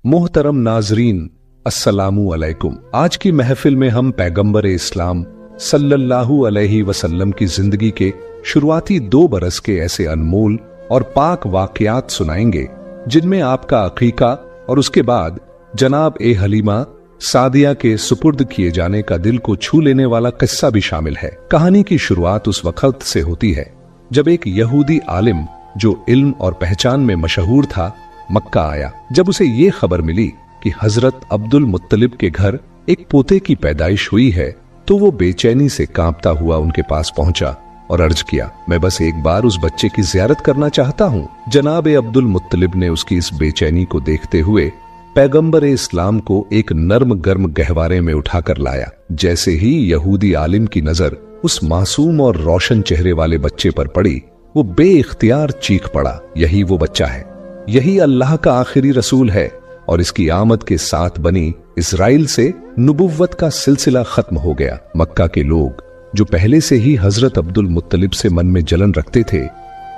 मोहतरम नाजरीन, अस्सलामु अलैकुम। आज की महफिल में हम पैगंबर इस्लाम सल्लल्लाहु अलैहि वसल्लम की जिंदगी के शुरुआती 2 बरस के ऐसे अनमोल और पाक वाकयात सुनाएंगे जिनमें आपका अकीका और उसके बाद जनाब ए हलीमा सादिया के सुपुर्द किए जाने का दिल को छू लेने वाला किस्सा भी शामिल है। कहानी की शुरुआत उस वक्त से होती है जब एक यहूदी आलिम जो इल्म और पहचान में मशहूर था मक्का आया। जब उसे ये खबर मिली कि हजरत अब्दुल मुत्तलिब के घर एक पोते की पैदाइश हुई है तो वो बेचैनी से कांपता हुआ उनके पास पहुंचा और अर्ज किया, मैं बस एक बार उस बच्चे की जियारत करना चाहता हूँ। जनाब अब्दुल मुत्तलिब ने उसकी इस बेचैनी को देखते हुए पैगंबर इस्लाम को एक नर्म गर्म गहवारे में उठाकर लाया। जैसे ही यहूदी आलिम की नजर उस मासूम और रोशन चेहरे वाले बच्चे पर पड़ी, वो बेइख्तियार चीख पड़ा, यही वो बच्चा है, यही अल्लाह का आखिरी रसूल है। और इसकी आमद के साथ बनी इजराइल से नुबुव्वत का सिलसिला खत्म हो गया। मक्का के लोग जो पहले से ही हजरत अब्दुल मुत्तलिब से मन में जलन रखते थे,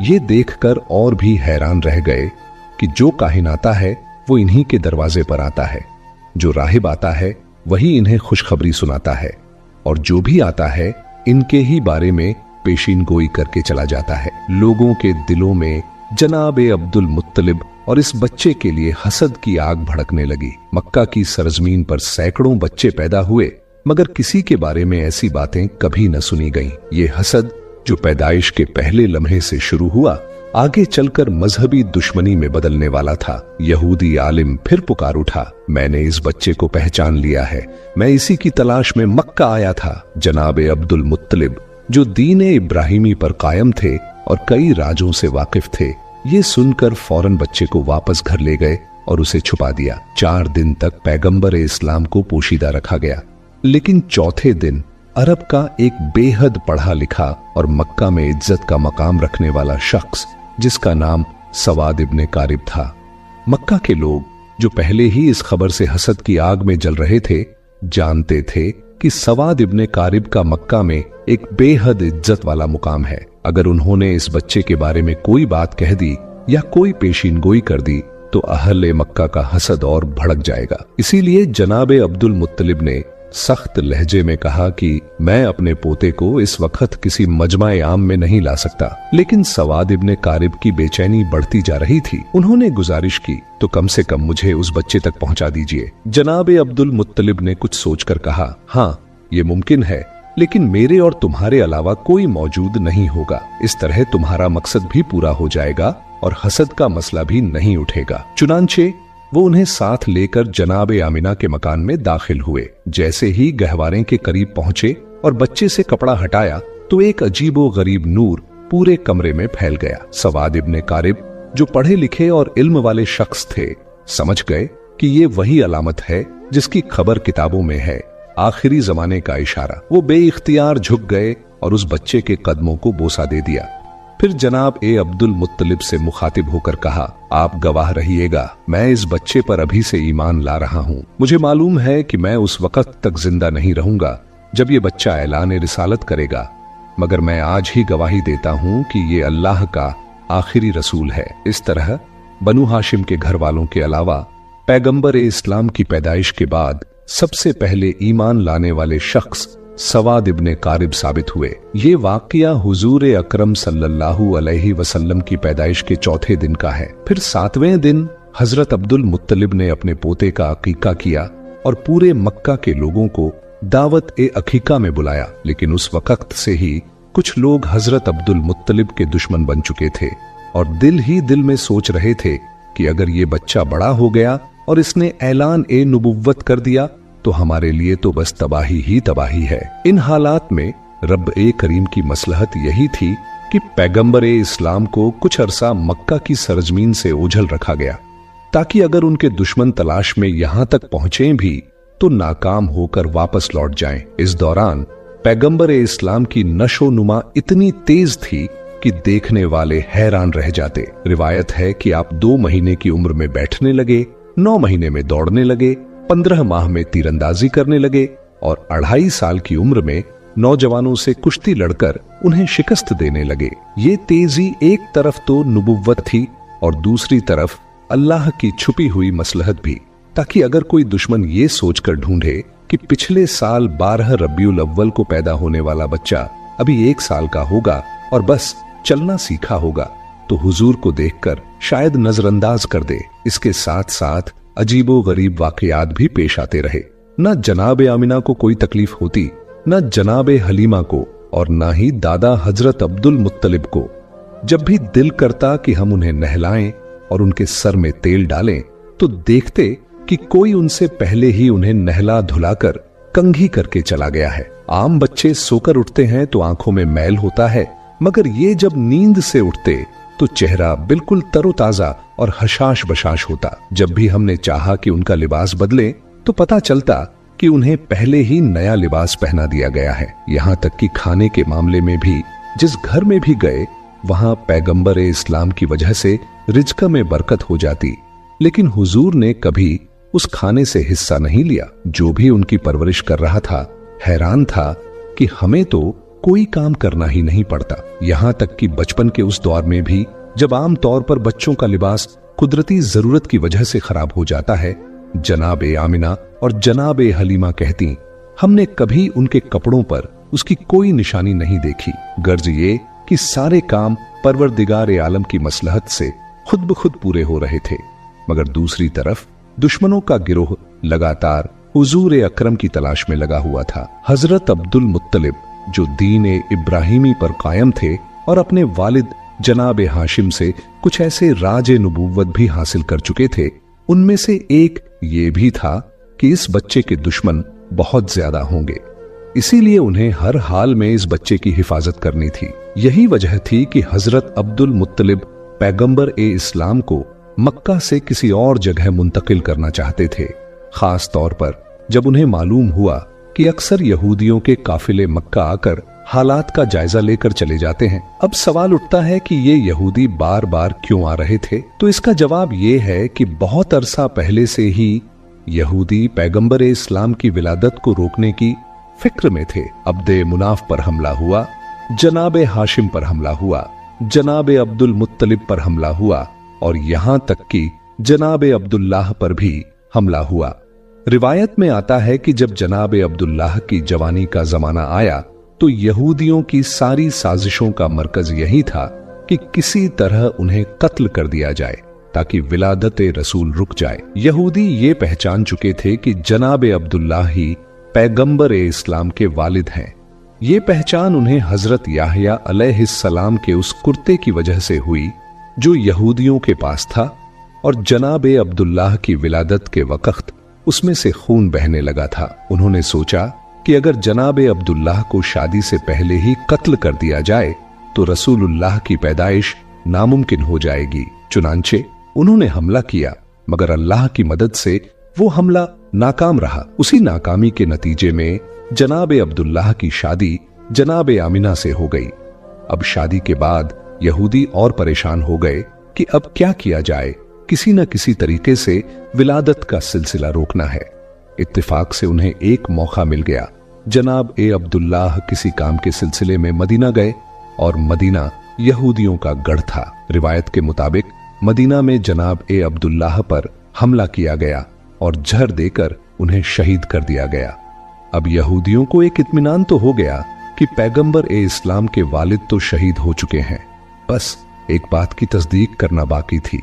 ये देखकर और भी हैरान रह गए कि जो काहिन आता है वो इन्हीं के दरवाजे पर आता है, जो राहिब आता है वही इन्हें खुशखबरी सुनाता है, और जो भी आता है इनके ही बारे में पेशीन गोई करके चला जाता है। लोगों के दिलों में जनाब अब्दुल मुत्तलिब और इस बच्चे के लिए हसद की आग भड़कने लगी। मक्का की सरजमीन पर सैकड़ों बच्चे पैदा हुए, मगर किसी के बारे में ऐसी बातें कभी न सुनी गईं। ये हसद जो पैदाइश के पहले लम्हे से शुरू हुआ, आगे चलकर मजहबी दुश्मनी में बदलने वाला था। यहूदी आलिम फिर पुकार उठा, मैंने इस बच्चे को पहचान लिया है, मैं इसी की तलाश में मक्का आया था। जनाब अब्दुल मुत्तलिब जो दीन इब्राहिमी पर कायम थे और कई राजों से वाकिफ थे, ये सुनकर फौरन बच्चे को वापस घर ले गए और उसे छुपा दिया। 4 दिन तक पैगंबर इस्लाम को पोशीदा रखा गया, लेकिन चौथे दिन अरब का एक बेहद पढ़ा लिखा और मक्का में इज्जत का मकाम रखने वाला शख्स जिसका नाम सवाद इब्ने कारिब था। मक्का के लोग जो पहले ही इस खबर से हसद की आग में जल रहे थे, जानते थे कि सवाद इब्ने कारिब का मक्का में एक बेहद इज्जत वाला मुकाम है। अगर उन्होंने इस बच्चे के बारे में कोई बात कह दी या कोई पेशीन गोई कर दी तो अहले मक्का का हसद और भड़क जाएगा। इसीलिए जनाब अब्दुल मुत्तलिब ने सख्त लहजे में कहा कि मैं अपने पोते को इस वक्त किसी मजमा-ए आम में नहीं ला सकता। लेकिन सवाद इब्ने कारिब की बेचैनी बढ़ती जा रही थी। उन्होंने गुजारिश की, तो कम से कम मुझे उस बच्चे तक पहुंचा दीजिए। जनाब अब्दुल मुत्तलिब ने कुछ सोचकर कहा, हाँ ये मुमकिन है, लेकिन मेरे और तुम्हारे अलावा कोई मौजूद नहीं होगा। इस तरह तुम्हारा मकसद भी पूरा हो जाएगा और हसद का मसला भी नहीं उठेगा। चुनांचे वो उन्हें साथ लेकर जनाब आमिना के मकान में दाखिल हुए। जैसे ही गहवारे के करीब पहुंचे और बच्चे से कपड़ा हटाया तो एक अजीबो गरीब नूर पूरे कमरे में फैल गया। सवाद इब्ने कारिब जो पढ़े लिखे और इल्म वाले शख्स थे, समझ गए कि ये वही अलामत है जिसकी खबर किताबों में है, आखिरी जमाने का इशारा। वो बेइख्तियार झुक गए और उस बच्चे के कदमों को बोसा दे दिया। फिर जनाब अब्दुल मुत्तलिब से मुखातिब होकर कहा, आप गवाह रहिएगा, मैं इस बच्चे पर अभी से ईमान ला रहा हूँ। मुझे मालूम है कि मैं उस वक्त तक जिंदा नहीं रहूंगा जब ये बच्चा ऐलान रिसालत करेगा, मगर मैं आज ही गवाही देता हूँ कि ये अल्लाह का आखिरी रसूल है। इस तरह बनु हाशिम के घर वालों के अलावा पैगंबर इस्लाम की पैदाइश के बाद सबसे पहले ईमान लाने वाले शख्स सवाद इब्ने कारिब साबित हुए। ये वाकया हुजूर अकरम सल्लल्लाहु अलैहि वसल्लम की पैदाइश के चौथे दिन का है। फिर 7वें दिन हजरत अब्दुल मुत्तलिब ने अपने पोते का अकीका किया और पूरे मक्का के लोगों को दावत ए अकीका में बुलाया। लेकिन उस वक्त से ही कुछ लोग हजरत अब्दुल मुत्तलिब के दुश्मन बन चुके थे और दिल ही दिल में सोच रहे थे कि अगर ये बच्चा बड़ा हो गया और इसने ऐलान ए नुबुव्वत कर दिया तो हमारे लिए तो बस तबाही ही तबाही है। इन हालात में रब ए करीम की मसलहत यही थी कि पैगंबर इस्लाम को कुछ अरसा मक्का की सरजमीन से ओझल रखा गया, ताकि अगर उनके दुश्मन तलाश में यहां तक पहुंचे भी तो नाकाम होकर वापस लौट जाएं। इस दौरान पैगंबर इस्लाम की नशो नुमा इतनी तेज थी कि देखने वाले हैरान रह जाते। रिवायत है कि आप 2 महीने की उम्र में बैठने लगे, 9 महीने में दौड़ने लगे, 15 माह में तीरंदाजी करने लगे और 2.5 साल की उम्र में नौजवानों से कुश्ती लड़कर उन्हें शिकस्त देने लगे। ये तेजी एक तरफ तो नुबुव्वत थी और दूसरी तरफ अल्लाह की छुपी हुई मसलहत भी। ताकि अगर कोई दुश्मन ये सोचकर ढूंढे कि पिछले साल 12 रबीउल अव्वल को पैदा होने वाला बच्चा अभी 1 साल का होगा और बस चलना सीखा होगा, तो हुजूर को देखकर शायद नजरअंदाज कर दे। इसके साथ साथ अजीबो गरीब वाकयात भी पेश आते रहे। न जनाब आमिना को कोई तकलीफ होती, न जनाब हलीमा को, और न ही दादा हजरत अब्दुल मुत्तलिब को। जब भी दिल करता कि हम उन्हें नहलाएं और उनके सर में तेल डालें, तो देखते कि कोई उनसे पहले ही उन्हें नहला धुलाकर कंघी करके चला गया है। आम बच्चे सोकर उठते हैं तो आंखों में मैल होता है, मगर ये जब नींद से उठते तो चेहरा बिल्कुल तरोताजा और हशाश बशाश होता। जब भी हमने चाहा कि उनका लिबास बदले तो पता चलता कि उन्हें पहले ही नया लिबास पहना दिया गया है। यहाँ तक कि खाने के मामले में भी जिस घर में भी गए वहां पैगंबर इस्लाम की वजह से रिज़्क़ में बरकत हो जाती, लेकिन हुजूर ने कभी उस खाने से हिस्सा नहीं लिया। जो भी उनकी परवरिश कर रहा था हैरान था कि हमें तो कोई काम करना ही नहीं पड़ता। यहाँ तक कि बचपन के उस दौर में भी जब आम तौर पर बच्चों का लिबास कुदरती जरूरत की वजह से खराब हो जाता है, जनाब आमिना और जनाब हलीमा कहती, हमने कभी उनके कपड़ों पर उसकी कोई निशानी नहीं देखी। गर्ज ये कि सारे काम परवरदिगार आलम की मसलहत से खुद ब खुद पूरे हो रहे थे। मगर दूसरी तरफ दुश्मनों का गिरोह लगातार हुजूर अकरम की तलाश में लगा हुआ था। हजरत अब्दुल मुत्तलिब जो दीन इब्राहिमी पर कायम थे और अपने वालिद जनाब हाशिम से कुछ ऐसे राज नबूवत भी हासिल कर चुके थे, उनमें से एक ये भी था कि इस बच्चे के दुश्मन बहुत ज्यादा होंगे, इसीलिए उन्हें हर हाल में इस बच्चे की हिफाजत करनी थी। यही वजह थी कि हजरत अब्दुल मुत्तलिब पैगंबर इस्लाम को मक्का से किसी और जगह मुंतकिल करना चाहते थे, खास तौर पर जब उन्हें मालूम हुआ कि अक्सर यहूदियों के काफिले मक्का आकर हालात का जायजा लेकर चले जाते हैं। अब सवाल उठता है कि ये यहूदी बार बार क्यों आ रहे थे? तो इसका जवाब ये है कि बहुत अरसा पहले से ही यहूदी पैगंबर इस्लाम की विलादत को रोकने की फिक्र में थे। अब्दे मुनाफ पर हमला हुआ, जनाब हाशिम पर हमला हुआ, जनाब अब्दुल मुत्तलिब पर हमला हुआ और यहां तक कि जनाब अब्दुल्लाह पर भी हमला हुआ। रिवायत में आता है कि जब जनाब अब्दुल्लाह की जवानी का जमाना आया तो यहूदियों की सारी साजिशों का मरकज यही था कि किसी तरह उन्हें कत्ल कर दिया जाए ताकि विलादत रसूल रुक जाए। यहूदी ये पहचान चुके थे कि जनाब अब्दुल्लाह ही पैगंबर इस्लाम के वालिद हैं। ये पहचान उन्हें हजरत याहया अलैहिस्सलाम के उस कुर्ते की वजह से हुई जो यहूदियों के पास था, और जनाब अब्दुल्लाह की विलादत के वक्त उसमें से खून बहने लगा था। उन्होंने सोचा कि अगर जनाब अब्दुल्लाह को शादी से पहले ही कत्ल कर दिया जाए तो रसूलुल्लाह की पैदाइश नामुमकिन हो जाएगी। चुनांचे उन्होंने हमला किया, मगर अल्लाह की मदद से वो हमला नाकाम रहा। उसी नाकामी के नतीजे में जनाब अब्दुल्लाह की शादी जनाब आमिना से हो गई। अब शादी के बाद यहूदी और परेशान हो गए कि अब क्या किया जाए, किसी न किसी तरीके से विलादत का सिलसिला रोकना है। इत्तेफाक से उन्हें एक मौका मिल गया। जनाब अब्दुल्लाह किसी काम के सिलसिले में मदीना गए और मदीना यहूदियों का गढ़ था। रिवायत के मुताबिक मदीना में जनाब अब्दुल्लाह पर हमला किया गया और जहर देकर उन्हें शहीद कर दिया गया। अब यहूदियों को एक इत्मीनान तो हो गया कि पैगंबर इस्लाम के वालिद तो शहीद हो चुके हैं, बस एक बात की तस्दीक करना बाकी थी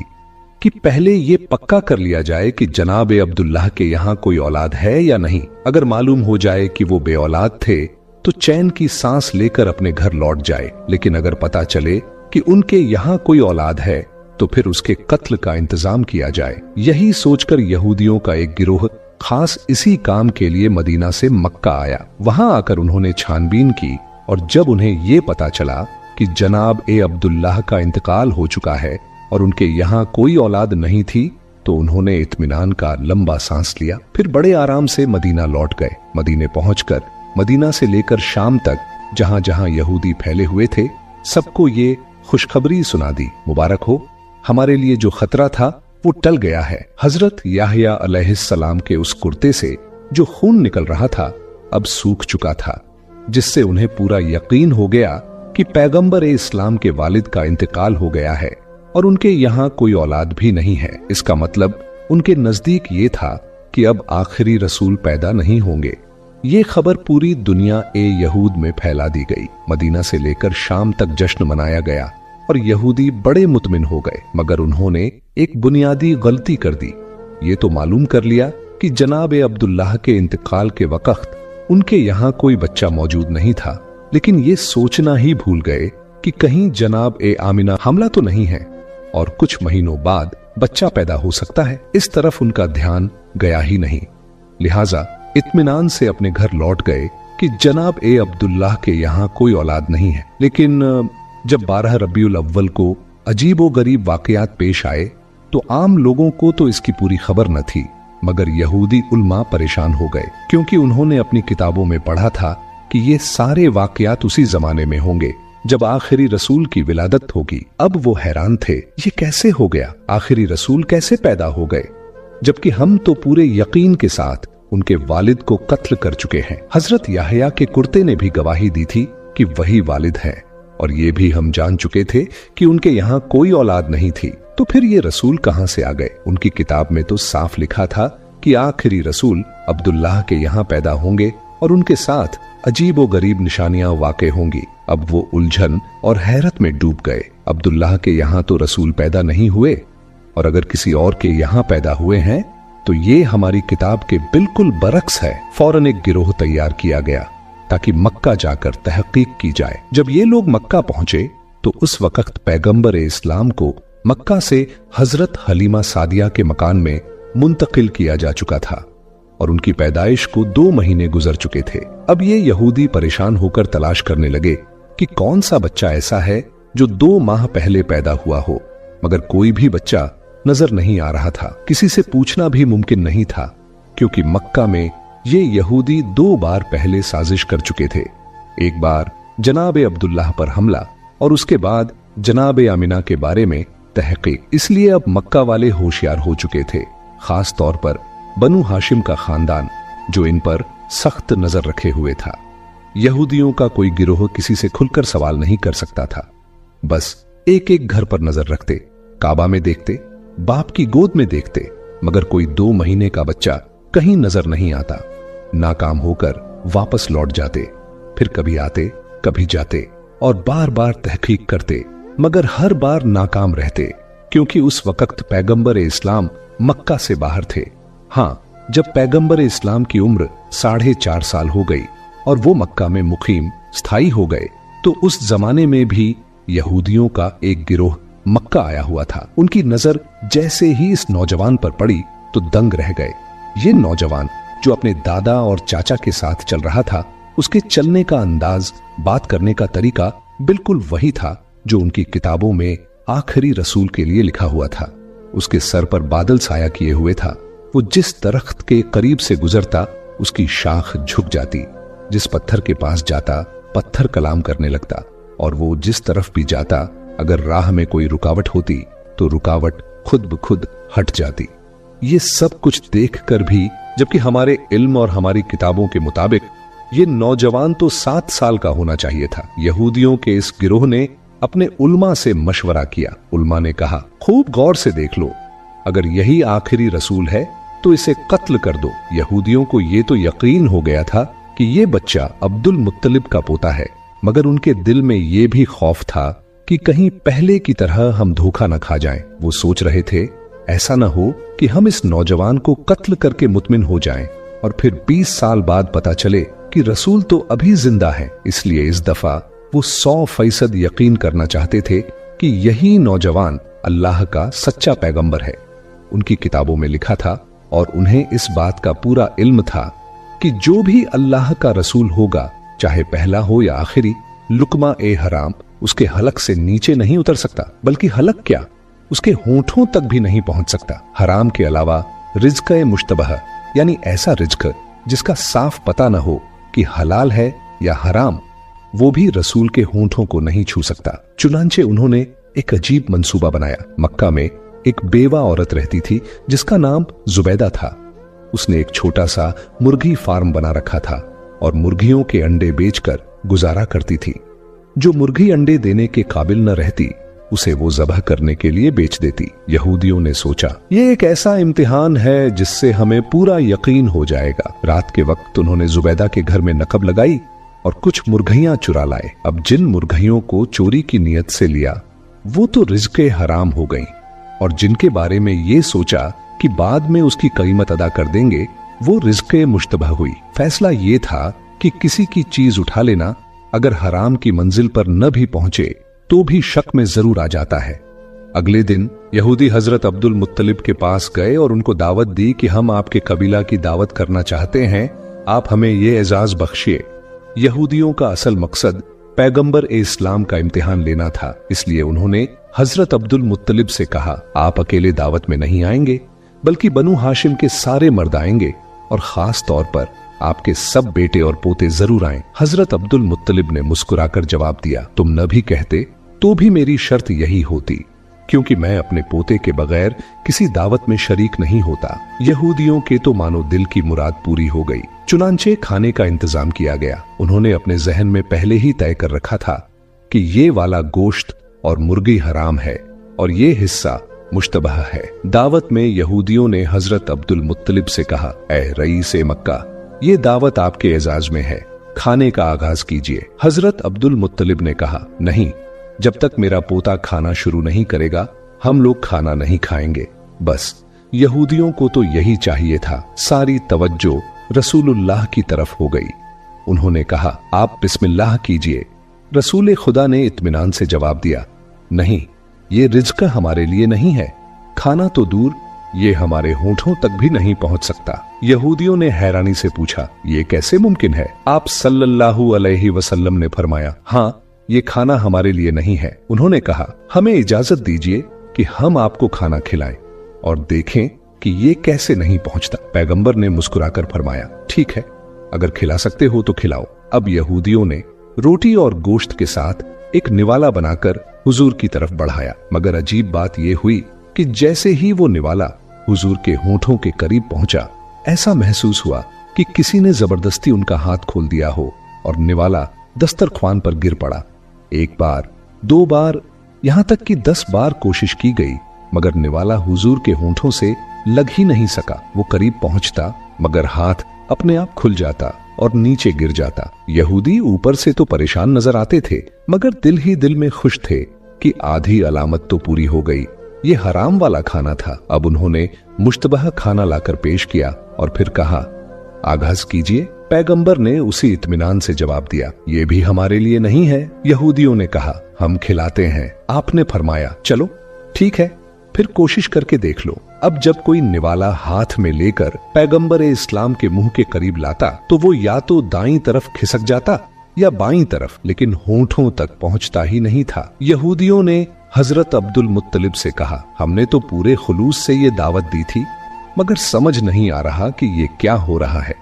कि पहले ये पक्का कर लिया जाए कि जनाब अब्दुल्लाह के यहाँ कोई औलाद है या नहीं। अगर मालूम हो जाए कि वो बे औलाद थे तो चैन की सांस लेकर अपने घर लौट जाए, लेकिन अगर पता चले कि उनके यहाँ कोई औलाद है तो फिर उसके कत्ल का इंतजाम किया जाए। यही सोचकर यहूदियों का एक गिरोह खास इसी काम के लिए मदीना से मक्का आया। वहां आकर उन्होंने छानबीन की और जब उन्हें ये पता चला कि जनाब अब्दुल्लाह का इंतकाल हो चुका है और उनके यहाँ कोई औलाद नहीं थी, तो उन्होंने इत्मीनान का लंबा सांस लिया। फिर बड़े आराम से मदीना लौट गए। मदीने पहुंचकर मदीना से लेकर शाम तक जहां जहां यहूदी फैले हुए थे सबको ये खुशखबरी सुना दी, मुबारक हो, हमारे लिए जो खतरा था वो टल गया है। हजरत याहया अलैहिस्सलाम के उस कुर्ते से जो खून निकल रहा था अब सूख चुका था, जिससे उन्हें पूरा यकीन हो गया कि पैगंबर इस्लाम के वालिद का इंतकाल हो गया है और उनके यहाँ कोई औलाद भी नहीं है। इसका मतलब उनके नजदीक ये था कि अब आखिरी रसूल पैदा नहीं होंगे। ये खबर पूरी दुनिया यहूद में फैला दी गई। मदीना से लेकर शाम तक जश्न मनाया गया और यहूदी बड़े मुतमिन हो गए। मगर उन्होंने एक बुनियादी गलती कर दी। ये तो मालूम कर लिया कि जनाब अब्दुल्लाह के इंतकाल के वक्त उनके यहाँ कोई बच्चा मौजूद नहीं था, लेकिन ये सोचना ही भूल गए कि कहीं जनाब आमिना हमला तो नहीं है और कुछ महीनों बाद बच्चा पैदा हो सकता है। इस तरफ उनका ध्यान गया ही नहीं। लिहाजा इत्मीनान से अपने घर लौट गए कि जनाब अब्दुल्लाह के यहाँ कोई औलाद नहीं है। लेकिन जब 12 रबीउल अव्वल को अजीब व गरीब वाकयात पेश आए तो आम लोगों को तो इसकी पूरी खबर न थी, मगर यहूदी उल्मा परेशान हो गए, क्योंकि उन्होंने अपनी किताबों में पढ़ा था कि ये सारे वाकयात उसी जमाने में होंगे जब आखिरी रसूल की विलादत होगी। अब वो हैरान थे, ये कैसे हो गया? आखिरी रसूल कैसे पैदा हो गए, जबकि हम तो पूरे यकीन के साथ उनके वालिद को कत्ल कर चुके हैं। हजरत याहया के कुर्ते ने भी गवाही दी थी कि वही वालिद हैं, और ये भी हम जान चुके थे कि उनके यहाँ कोई औलाद नहीं थी। तो फिर ये रसूल कहां से आ गए? उनकी किताब में तो साफ लिखा था कि आखिरी रसूल अब्दुल्लाह के यहाँ पैदा होंगे और उनके साथ अजीब व गरीब निशानियां वाक़े होंगी। अब वो उलझन और हैरत में डूब गए। अब्दुल्लाह के यहाँ तो रसूल पैदा नहीं हुए, और अगर किसी और के यहाँ पैदा हुए हैं तो ये हमारी किताब के बिल्कुल बरक्स है। फौरन एक गिरोह तैयार किया गया ताकि मक्का जाकर तहकीक की जाए। जब ये लोग मक्का पहुंचे तो उस वक्त पैगंबर इस्लाम को मक्का से हजरत हलीमा सादिया के मकान में मुंतकिल किया जा चुका था और उनकी पैदाइश को 2 महीने गुजर चुके थे। अब ये यहूदी परेशान होकर तलाश करने लगे कि कौन सा बच्चा ऐसा है जो 2 माह पहले पैदा हुआ हो, मगर कोई भी बच्चा नजर नहीं आ रहा था। किसी से पूछना भी मुमकिन नहीं था, क्योंकि मक्का में ये यहूदी 2 बार पहले साजिश कर चुके थे। एक बार जनाब अब्दुल्लाह पर हमला और उसके बाद जनाब आमिना के बारे में तहकीक। इसलिए अब मक्का वाले होशियार हो चुके थे, खास तौर पर बनु हाशिम का खानदान, जो इन पर सख्त नजर रखे हुए था। यहूदियों का कोई गिरोह किसी से खुलकर सवाल नहीं कर सकता था। बस एक एक घर पर नजर रखते, काबा में देखते, बाप की गोद में देखते, मगर कोई 2 महीने का बच्चा कहीं नजर नहीं आता। नाकाम होकर वापस लौट जाते, फिर कभी आते कभी जाते और बार बार तहकीक करते, मगर हर बार नाकाम रहते, क्योंकि उस वक्त पैगंबर इस्लाम मक्का से बाहर थे। हाँ, जब पैगंबर इस्लाम की उम्र 4.5 साल हो गई और वो मक्का में मुकीम स्थायी हो गए, तो उस जमाने में भी यहूदियों का एक गिरोह मक्का आया हुआ था। उनकी नजर जैसे ही इस नौजवान पर पड़ी तो दंग रह गए। ये नौजवान जो अपने दादा और चाचा के साथ चल रहा था, उसके चलने का अंदाज, बात करने का तरीका बिल्कुल वही था जो उनकी किताबों में आखिरी रसूल के लिए लिखा हुआ था। उसके सर पर बादल साया किए हुए था। वो जिस दरख्त के करीब से गुजरता उसकी शाख झुक जाती, जिस पत्थर के पास जाता पत्थर कलाम करने लगता, और वो जिस तरफ भी जाता अगर राह में कोई रुकावट होती तो रुकावट खुद ब खुद हट जाती। ये सब कुछ देखकर भी, जबकि हमारे इल्म और हमारी किताबों के मुताबिक ये नौजवान तो 7 साल का होना चाहिए था, यहूदियों के इस गिरोह ने अपने उल्मा से मशवरा किया। उल्मा ने कहा, खूब गौर से देख लो, अगर यही आखिरी रसूल है तो इसे कत्ल कर दो। यहूदियों को ये तो यकीन हो गया था कि ये बच्चा अब्दुल मुत्तलिब का पोता है, मगर उनके दिल में ये भी खौफ था कि कहीं पहले की तरह हम धोखा न खा जाएं। वो सोच रहे थे ऐसा न हो कि हम इस नौजवान को कत्ल करके मुतमिन हो जाएं और फिर 20 साल बाद पता चले कि रसूल तो अभी जिंदा है। इसलिए इस दफा वो 100% यकीन करना चाहते थे कि यही नौजवान अल्लाह का सच्चा पैगंबर है। उनकी किताबों में लिखा था और उन्हें इस बात का पूरा इल्म था कि जो भी अल्लाह का रसूल होगा, चाहे पहला हो या आखिरी, लुकमा ए हराम उसके हलक से नीचे नहीं उतर सकता, बल्कि हलक क्या, उसके होंठों तक भी नहीं पहुंच सकता। हराम के अलावा रिज्क ए मुश्तबह, यानी ऐसा रिज्क जिसका साफ पता न हो कि हलाल है या हराम, वो भी रसूल के होंठों को नहीं छू सकता। चुनांचे उन्होंने एक अजीब मंसूबा बनाया। मक्का में एक बेवा औरत रहती थी जिसका नाम जुबैदा था। उसने एक छोटा सा मुर्गी फार्म बना रखा था और मुर्गियों के अंडे बेचकर गुजारा करती थी। जो मुर्गी अंडे देने के काबिल न रहती उसे वो ज़बह करने के लिए बेच देती। यहूदियों ने सोचा ये एक ऐसा इम्तिहान है जिससे हमें पूरा यकीन हो जाएगा। रात के वक्त उन्होंने जुबैदा के घर में नकब लगाई और कुछ मुर्गियां चुरा लाए। अब जिन मुर्गियों को चोरी की नीयत से लिया वो तो रिज़्क़े हराम हो गई, और जिनके बारे में ये सोचा कि बाद में उसकी कीमत अदा कर देंगे वो रिज़्क़े मुश्तबह हुई। फैसला ये था कि किसी की चीज उठा लेना अगर हराम की मंजिल पर न भी पहुंचे तो भी शक में जरूर आ जाता है। अगले दिन यहूदी हजरत अब्दुल मुत्तलिब के पास गए और उनको दावत दी कि हम आपके कबीला की दावत करना चाहते हैं, आप हमें ये एजाज बख्शिए। यहूदियों का असल मकसद पैगंबर इस्लाम का इम्तिहान लेना था, इसलिए उन्होंने हजरत अब्दुल मुत्तलिब से कहा आप अकेले दावत में नहीं आएंगे बल्कि बनु हाशिम के सारे मर्द आएंगे और खास तौर पर आपके सब बेटे और पोते जरूर आए। हजरत अब्दुल मुत्तलिब ने मुस्कुराकर जवाब दिया तुम न भी कहते तो भी मेरी शर्त यही होती, क्योंकि मैं अपने पोते के बगैर किसी दावत में शरीक नहीं होता। यहूदियों के तो मानो दिल की मुराद पूरी हो गई। चुनांचे खाने का इंतजाम किया गया। उन्होंने अपने जहन में पहले ही तय कर रखा था कि ये वाला गोश्त और मुर्गी हराम है और ये हिस्सा मुश्तबह है। दावत में यहूदियों ने हजरत अब्दुल मुत्तलिब से कहा ऐ रईस मक्का, ये दावत आपके एजाज में है, खाने का आगाज कीजिए। हजरत अब्दुल मुत्तलिब ने कहा नहीं, जब तक मेरा पोता खाना शुरू नहीं करेगा हम लोग खाना नहीं खाएंगे। बस यहूदियों को तो यही चाहिए था। सारी तवज्जो रसूलुल्लाह की तरफ हो गई। उन्होंने कहा आप बिस्मिल्लाह कीजिए। रसूल खुदा ने इत्मीनान से जवाब दिया नहीं, ये रिज़्क़ हमारे लिए नहीं है, खाना तो दूर ये हमारे होठों तक भी नहीं पहुंच सकता। यहूदियों ने हैरानी से पूछा ये कैसे मुमकिन है? आप सल्लल्लाहु अलैहि वसल्लम ने फरमाया हाँ, ये खाना हमारे लिए नहीं है। उन्होंने कहा हमें इजाजत दीजिए कि हम आपको खाना खिलाएं और देखें कि ये कैसे नहीं पहुंचता। पैगंबर ने मुस्कुराकर फरमाया ठीक है, अगर खिला सकते हो तो खिलाओ। अब यहूदियों ने रोटी और गोश्त के साथ एक निवाला बनाकर हुजूर की तरफ बढ़ाया, मगर अजीब बात यह हुई कि जैसे ही वो निवाला हुजूर के होठों के करीब पहुंचा, ऐसा महसूस हुआ कि किसी ने जबरदस्ती उनका हाथ खोल दिया हो और निवाला दस्तरख्वान पर गिर पड़ा। एक बार, 2 बार, यहां तक कि 10 बार कोशिश की गई, मगर निवाला हुजूर के होठों से लग ही नहीं सका। वो करीब पहुंचता मगर हाथ अपने आप खुल जाता और नीचे गिर जाता। यहूदी ऊपर से तो परेशान नजर आते थे, मगर दिल ही दिल में खुश थे कि आधी अलामत तो पूरी हो गई। ये हराम वाला खाना था। अब उन्होंने मुश्तबह खाना लाकर पेश किया और फिर कहा आगाज कीजिए। पैगंबर ने उसी इत्मीनान से जवाब दिया ये भी हमारे लिए नहीं है। यहूदियों ने कहा हम खिलाते हैं। आपने फरमाया चलो ठीक है, फिर कोशिश करके देख लो। अब जब कोई निवाला हाथ में लेकर पैगंबर इस्लाम के मुंह के करीब लाता तो वो या तो दाईं तरफ खिसक जाता या बाईं तरफ, लेकिन होठों तक पहुंचता ही नहीं था। यहूदियों ने हजरत अब्दुल मुत्तलिब से कहा हमने तो पूरे खुलूस से ये दावत दी थी, मगर समझ नहीं आ रहा कि ये क्या हो रहा है।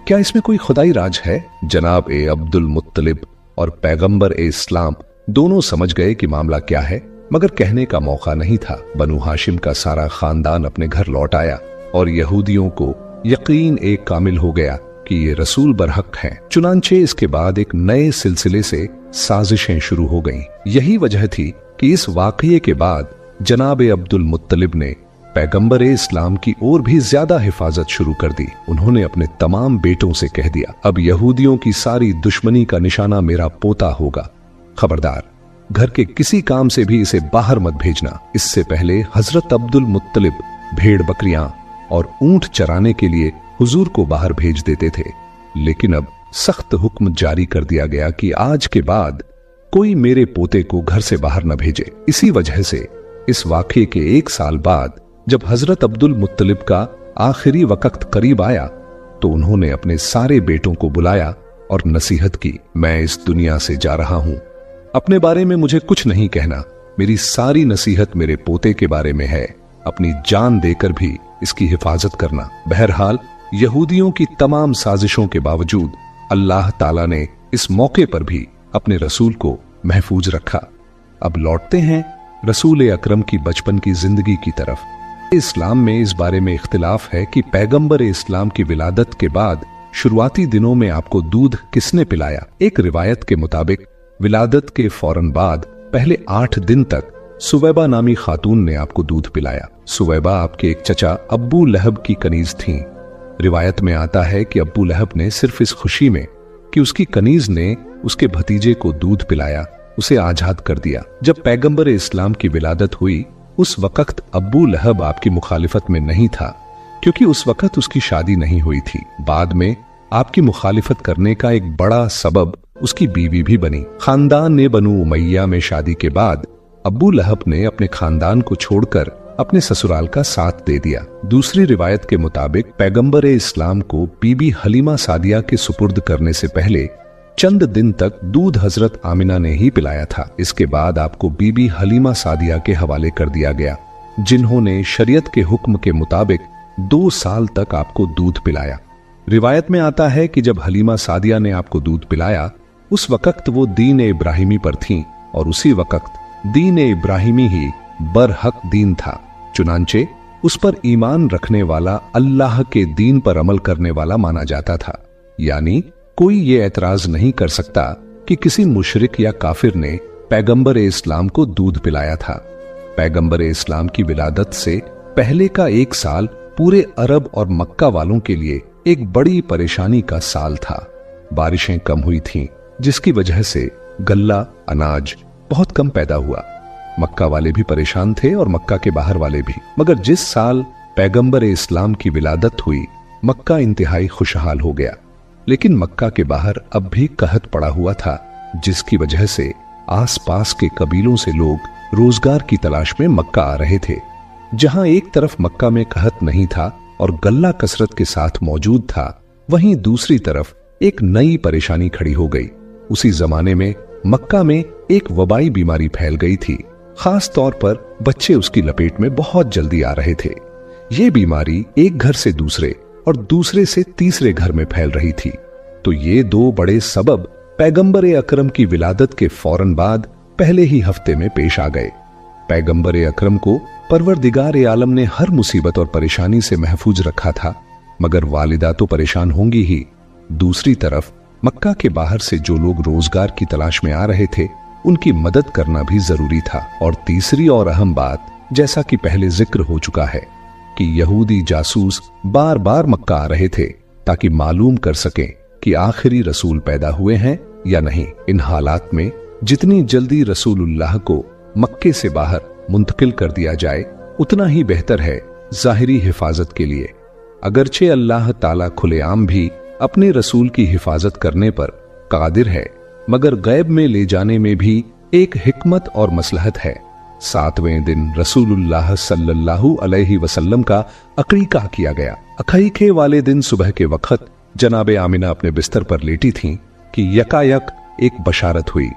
क्या इसमें कोई खुदाई राज है? जनाब ए अब्दुल मुत्तलिब और पैगंबर इस्लाम दोनों समझ गए कि मामला क्या है, मगर कहने का मौका नहीं था। बनु हाशिम का सारा खानदान अपने घर लौट आया और यहूदियों को यकीन एक कामिल हो गया कि ये रसूल बरहक हैं। चुनांचे इसके बाद एक नए सिलसिले से साजिशें शुरू हो गईं। यही वजह थी कि इस वाकये के बाद जनाब अब्दुल मुत्तलिब ने पैगंबर इस्लाम की और भी ज्यादा हिफाजत शुरू कर दी। उन्होंने अपने तमाम बेटों से कह दिया अब यहूदियों की सारी दुश्मनी का निशाना मेरा पोता होगा। खबरदार, घर के किसी काम से भी इसे बाहर मत भेजना। इससे पहले हजरत अब्दुल मुत्तलिब भेड़ बकरियां और ऊंट चराने के लिए हुजूर को बाहर भेज देते थे, लेकिन अब सख्त हुक्म जारी कर दिया गया कि आज के बाद कोई मेरे पोते को घर से बाहर न भेजे। इसी वजह से इस वाक़ये के 1 साल बाद जब हजरत अब्दुल मुत्तलिब का आखिरी वक्त करीब आया तो उन्होंने अपने सारे बेटों को बुलाया और नसीहत की मैं इस दुनिया से जा रहा हूं, अपने बारे में मुझे कुछ नहीं कहना। मेरी सारी नसीहत मेरे पोते के बारे में है, अपनी जान देकर भी इसकी हिफाजत करना। बहरहाल यहूदियों की तमाम साजिशों के बावजूद अल्लाह ताला ने इस मौके पर भी अपने रसूल को महफूज रखा। अब लौटते हैं रसूल अकरम की बचपन की जिंदगी की तरफ। इस्लाम में इस बारे में इख्तिलाफ है कि पैगंबर इस्लाम की विलादत के बाद शुरुआती दिनों में आपको दूध किसने पिलाया। एक रिवायत के मुताबिक विलादत के फौरन बाद पहले 8 दिन तक सुवैबा नामी खातून ने आपको दूध पिलाया। सुवैबा आपके एक चचा अब्बू लहब की कनीज थीं। रिवायत में आता है कि अब्बू लहब ने सिर्फ इस खुशी में कि उसकी कनीज ने उसके भतीजे को दूध पिलाया, उसे आजाद कर दिया। जब पैगंबर इस्लाम की विलादत हुई, उस वक्त अब्बू लहब आपकी मुखालिफत में नहीं था, क्योंकि उस वक्त उसकी शादी नहीं हुई थी। बाद में आपकी मुखालिफत करने का एक बड़ा सबब उसकी बीवी भी बनी। खानदान ने बनु उमैया में शादी के बाद अब्बू लहब ने अपने खानदान को छोड़कर अपने ससुराल का साथ दे दिया। दूसरी रिवायत के मुताबिक पैगंबर इस्लाम को बीबी हलीमा सादिया के सुपुर्द करने से पहले चंद दिन तक दूध हजरत आमिना ने ही पिलाया था। इसके बाद आपको बीबी हलीमा सादिया के हवाले कर दिया गया, जिन्होंने शरीयत के हुक्म के मुताबिक 2 साल तक आपको दूध पिलाया। रिवायत में आता है कि जब हलीमा सादिया ने आपको दूध पिलाया, उस वक्त वो दीन इब्राहिमी पर थीं और उसी वक्त दीन इब्राहिमी ही बरहक दीन था। चुनांचे उस पर ईमान रखने वाला अल्लाह के दीन पर अमल करने वाला माना जाता था। यानी कोई ये एतराज नहीं कर सकता कि किसी मुशरिक या काफिर ने पैगंबर इस्लाम को दूध पिलाया था। पैगंबर इस्लाम की विलादत से पहले का 1 साल पूरे अरब और मक्का वालों के लिए एक बड़ी परेशानी का साल था। बारिशें कम हुई थीं, जिसकी वजह से गल्ला अनाज बहुत कम पैदा हुआ। मक्का वाले भी परेशान थे और मक्का के बाहर वाले भी। मगर जिस साल पैगंबर इस्लाम की विलादत हुई, मक्का इंतहाई खुशहाल हो गया। लेकिन मक्का के बाहर अब भी कहत पड़ा हुआ था, जिसकी वजह से आसपास के कबीलों से लोग रोजगार की तलाश में मक्का आ रहे थे। जहां एक तरफ मक्का में कहत नहीं था और गल्ला कसरत के साथ मौजूद था, वहीं दूसरी तरफ एक नई परेशानी खड़ी हो गई। उसी जमाने में मक्का में एक वबाई बीमारी फैल गई थी। खास तौर पर बच्चे उसकी लपेट में बहुत जल्दी आ रहे थे। ये बीमारी एक घर से दूसरे और दूसरे से तीसरे घर में फैल रही थी। तो ये 2 बड़े सबब पैगंबर अकरम की विलादत के फौरन बाद पहले ही हफ्ते में पेश आ गए। पैगंबर अकरम को परवरदिगार आलम ने हर मुसीबत और परेशानी से महफूज रखा था, मगर वालिदा तो परेशान होंगी ही। दूसरी तरफ मक्का के बाहर से जो लोग रोजगार की तलाश में आ रहे थे, उनकी मदद करना भी जरूरी था। और तीसरी और अहम बात, जैसा कि पहले जिक्र हो चुका है, कि यहूदी जासूस बार बार मक्का आ रहे थे ताकि मालूम कर सकें कि आखिरी रसूल पैदा हुए हैं या नहीं। इन हालात में जितनी जल्दी रसूलुल्लाह को मक्के से बाहर मुंतकिल कर दिया जाए, उतना ही बेहतर है जाहिरी हिफाजत के लिए। अगरचे अल्लाह ताला खुलेआम भी अपने रसूल की हिफाजत करने पर कादिर है, मगर गैब में ले जाने में भी एक हिकमत और मसलहत है। 7वें दिन रसूलुल्लाह सल्लल्लाहु अलैहि वसल्लम का अकीका किया गया। अकीके वाले दिन सुबह के वक्त जनाबे आमिना अपने बिस्तर पर लेटी थीं कि यकायक एक बशारत हुई।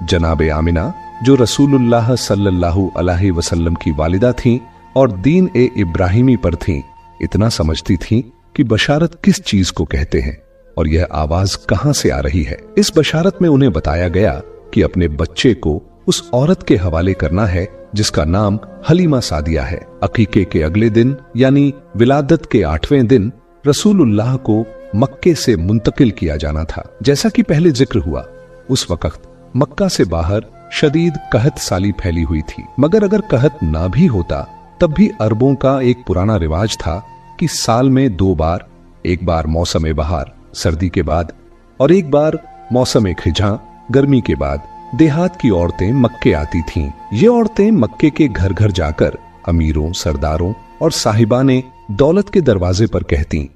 जनाबे आमिना, जो रसूलुल्लाह सल्लल्लाहु अलैहि वसल्लम की वालिदा थीं और दीन ए इब्राहिमी पर थीं, इतना समझती थीं कि बशारत किस चीज को कहते हैं और यह आवाज कहां से आ रही है। इस बशारत में उन्हें बताया गया कि अपने बच्चे को उस औरत के हवाले करना है जिसका नाम हलीमा सादिया है। अकीके के अगले दिन यानी विलादत के 8वें दिन रसूलुल्लाह को मक्के से मुंतकिल किया जाना था। जैसा कि पहले जिक्र हुआ, उस वक्त मक्का से बाहर शदीद कहत साली फैली हुई थी। मगर अगर कहत ना भी होता, तब भी अरबों का एक पुराना रिवाज था कि साल में 2 बार, एक बार मौसम बहार सर्दी के बाद और एक बार मौसम खिजां गर्मी के बाद, देहात की औरतें मक्के आती थीं। ये औरतें मक्के के घर घर जाकर अमीरों, सरदारों और साहिबाने दौलत के दरवाजे पर कहती,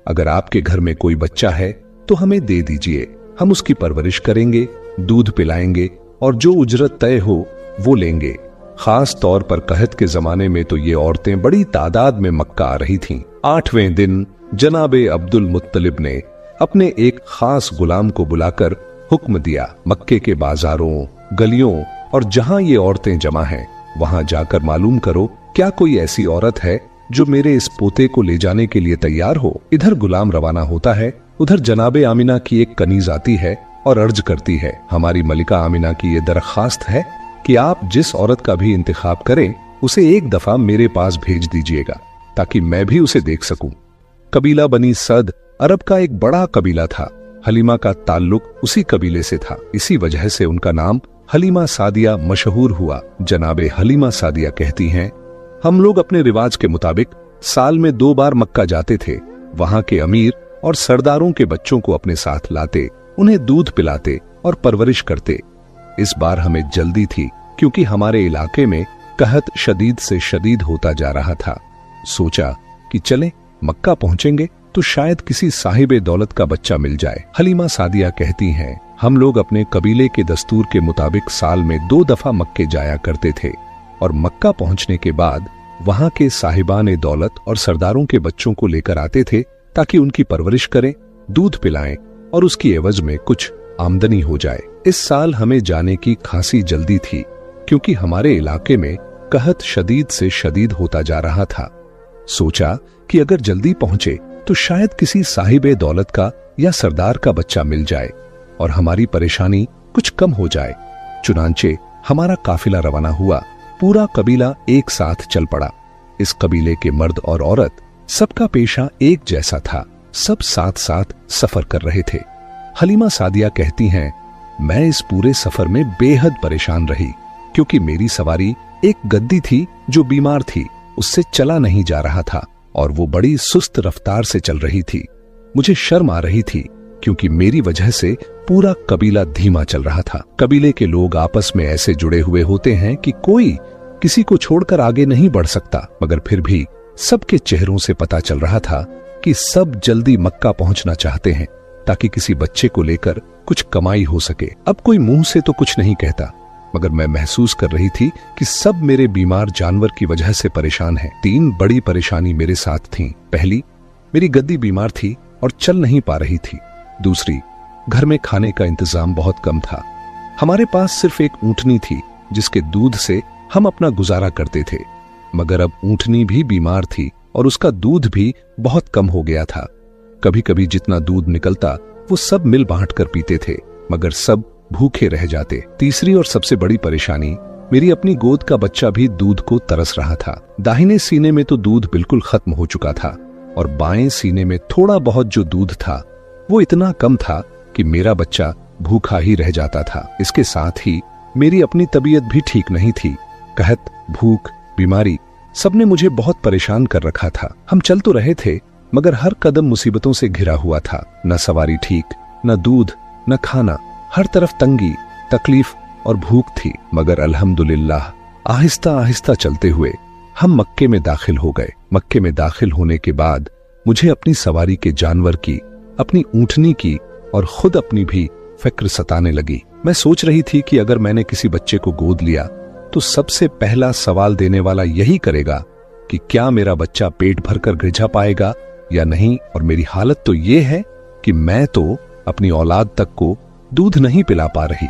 अगर आपके घर में कोई बच्चा है तो हमें दे दीजिए, हम उसकी परवरिश करेंगे, दूध पिलाएंगे और जो उजरत तय हो वो लेंगे। खास तौर पर कहत के जमाने में तो ये औरतें बड़ी तादाद में मक्का आ रही थीं। 8वें दिन जनाबे अब्दुल मुत्तलिब ने अपने एक खास गुलाम को बुलाकर हुक्म दिया, मक्के के बाजारों, गलियों और जहां ये औरतें जमा हैं, वहां जाकर मालूम करो क्या कोई ऐसी औरत है जो मेरे इस पोते को ले जाने के लिए तैयार हो। इधर गुलाम रवाना होता है, उधर जनाबे आमिना की एक कनीज आती है और अर्ज करती है, हमारी मलिका आमिना की ये दरख्वास्त है कि आप जिस औरत का भी इंतखाब करें, उसे एक दफा मेरे पास भेज दीजिएगा ताकि मैं भी उसे देख सकूं। कबीला बनी सद अरब का एक बड़ा कबीला था। हलीमा का ताल्लुक उसी कबीले से था। इसी वजह से उनका नाम हलीमा सादिया मशहूर हुआ। जनाबे हलीमा सादिया कहती हैं, हम लोग अपने रिवाज के मुताबिक साल में 2 बार मक्का जाते थे। वहां के अमीर और सरदारों के बच्चों को अपने साथ लाते, उन्हें दूध पिलाते और परवरिश करते। इस बार हमें जल्दी थी क्योंकि हमारे इलाके में कहत शदीद से शदीद होता जा रहा था। सोचा कि चलें, मक्का पहुंचेंगे तो शायद किसी साहिबे दौलत का बच्चा मिल जाए। हलीमा सादिया कहती हैं, हम लोग अपने कबीले के दस्तूर के मुताबिक साल में 2 दफा मक्के जाया करते थे और मक्का पहुंचने के बाद वहां के साहिबान दौलत और सरदारों के बच्चों को लेकर आते थे ताकि उनकी परवरिश करें, दूध पिलाएं और उसकी एवज में कुछ आमदनी हो जाए। इस साल हमें जाने की खासी जल्दी थी क्योंकि हमारे इलाके में कहत शदीद से शदीद होता जा रहा था। सोचा कि अगर जल्दी पहुंचे तो शायद किसी साहिबे दौलत का या सरदार का बच्चा मिल जाए और हमारी परेशानी कुछ कम हो जाए। चुनांचे हमारा काफिला रवाना हुआ। पूरा कबीला एक साथ चल पड़ा। इस कबीले के मर्द और औरत सबका पेशा एक जैसा था। सब साथ साथ सफर कर रहे थे। हलीमा सादिया कहती हैं, मैं इस पूरे सफर में बेहद परेशान रही क्योंकि मेरी सवारी एक गद्दी थी जो बीमार थी, उससे चला नहीं जा रहा था और वो बड़ी सुस्त रफ्तार से चल रही थी। मुझे शर्म आ रही थी क्योंकि मेरी वजह से पूरा कबीला धीमा चल रहा था। कबीले के लोग आपस में ऐसे जुड़े हुए होते हैं कि कोई किसी को छोड़कर आगे नहीं बढ़ सकता, मगर फिर भी सबके चेहरों से पता चल रहा था कि सब जल्दी मक्का पहुंचना चाहते हैं ताकि किसी बच्चे को लेकर कुछ कमाई हो सके। अब कोई मुंह से तो कुछ नहीं कहता, मगर मैं महसूस कर रही थी कि सब मेरे बीमार जानवर की वजह से परेशान हैं। 3 बड़ी परेशानी मेरे साथ थीं। पहली, मेरी गद्दी बीमार थी और चल नहीं पा रही थी। दूसरी, घर में खाने का इंतजाम बहुत कम था। हमारे पास सिर्फ एक ऊंटनी थी जिसके दूध से हम अपना गुजारा करते थे, मगर अब ऊंटनी भी बीमार थी और उसका दूध भी बहुत कम हो गया था। कभी कभी जितना दूध निकलता वो सब मिल बांट कर पीते थे, मगर सब भूखे रह जाते। तीसरी और सबसे बड़ी परेशानी, मेरी अपनी गोद का बच्चा भी दूध को तरस रहा था। दाहिने सीने में तो दूध बिल्कुल खत्म हो चुका था और बाएं सीने में थोड़ा बहुत जो दूध था वो इतना कम था कि मेरा बच्चा भूखा ही रह जाता था। इसके साथ ही मेरी अपनी तबीयत भी ठीक नहीं थी। कहत, भूख, बीमारी सबने मुझे बहुत परेशान कर रखा था। हम चल तो रहे थे मगर हर कदम मुसीबतों से घिरा हुआ था। न सवारी ठीक, न दूध, न खाना, हर तरफ तंगी, तकलीफ और भूख थी। मगर अल्हम्दुलिल्लाह आहिस्ता आहिस्ता चलते हुए हम मक्के में दाखिल हो गए। मक्के में दाखिल होने के बाद मुझे अपनी सवारी के जानवर की, अपनी ऊंटनी की और खुद अपनी भी फिक्र सताने लगी। मैं सोच रही थी कि अगर मैंने किसी बच्चे को गोद लिया तो सबसे पहला सवाल देने वाला यही करेगा कि क्या मेरा बच्चा पेट भरकर गिरजा पाएगा या नहीं। और मेरी हालत तो ये है कि मैं तो अपनी औलाद तक को दूध नहीं पिला पा रही।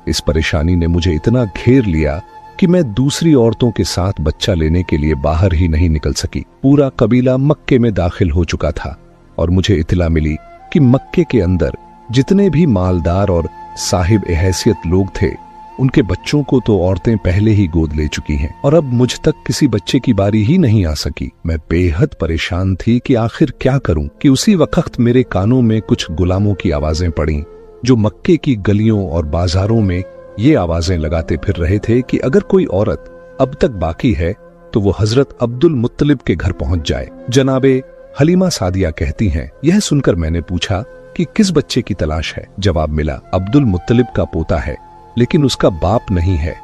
इस परेशानी ने मुझे इतना घेर लिया कि मैं दूसरी औरतों के साथ बच्चा लेने के लिए बाहर ही नहीं निकल सकी। पूरा कबीला मक्के में दाखिल हो चुका था और मुझे इत्तला मिली कि मक्के के अंदर जितने भी मालदार और साहिब हैसियत लोग थे उनके बच्चों को तो औरतें पहले ही गोद ले चुकी हैं और अब मुझ तक किसी बच्चे की बारी ही नहीं आ सकी। मैं बेहद परेशान थी कि आखिर क्या करूं कि उसी वक्त मेरे कानों में कुछ गुलामों की आवाजें पड़ी जो मक्के की गलियों और बाजारों में ये आवाजें लगाते फिर रहे थे कि अगर कोई औरत अब तक बाकी है तो वो हजरत अब्दुल मुत्तलिब के घर पहुंच जाए। जनाबे हलीमा सादिया कहती हैं, यह सुनकर मैंने पूछा कि किस बच्चे की तलाश है। जवाब मिला, अब्दुल मुत्तलिब का पोता है लेकिन उसका बाप नहीं है,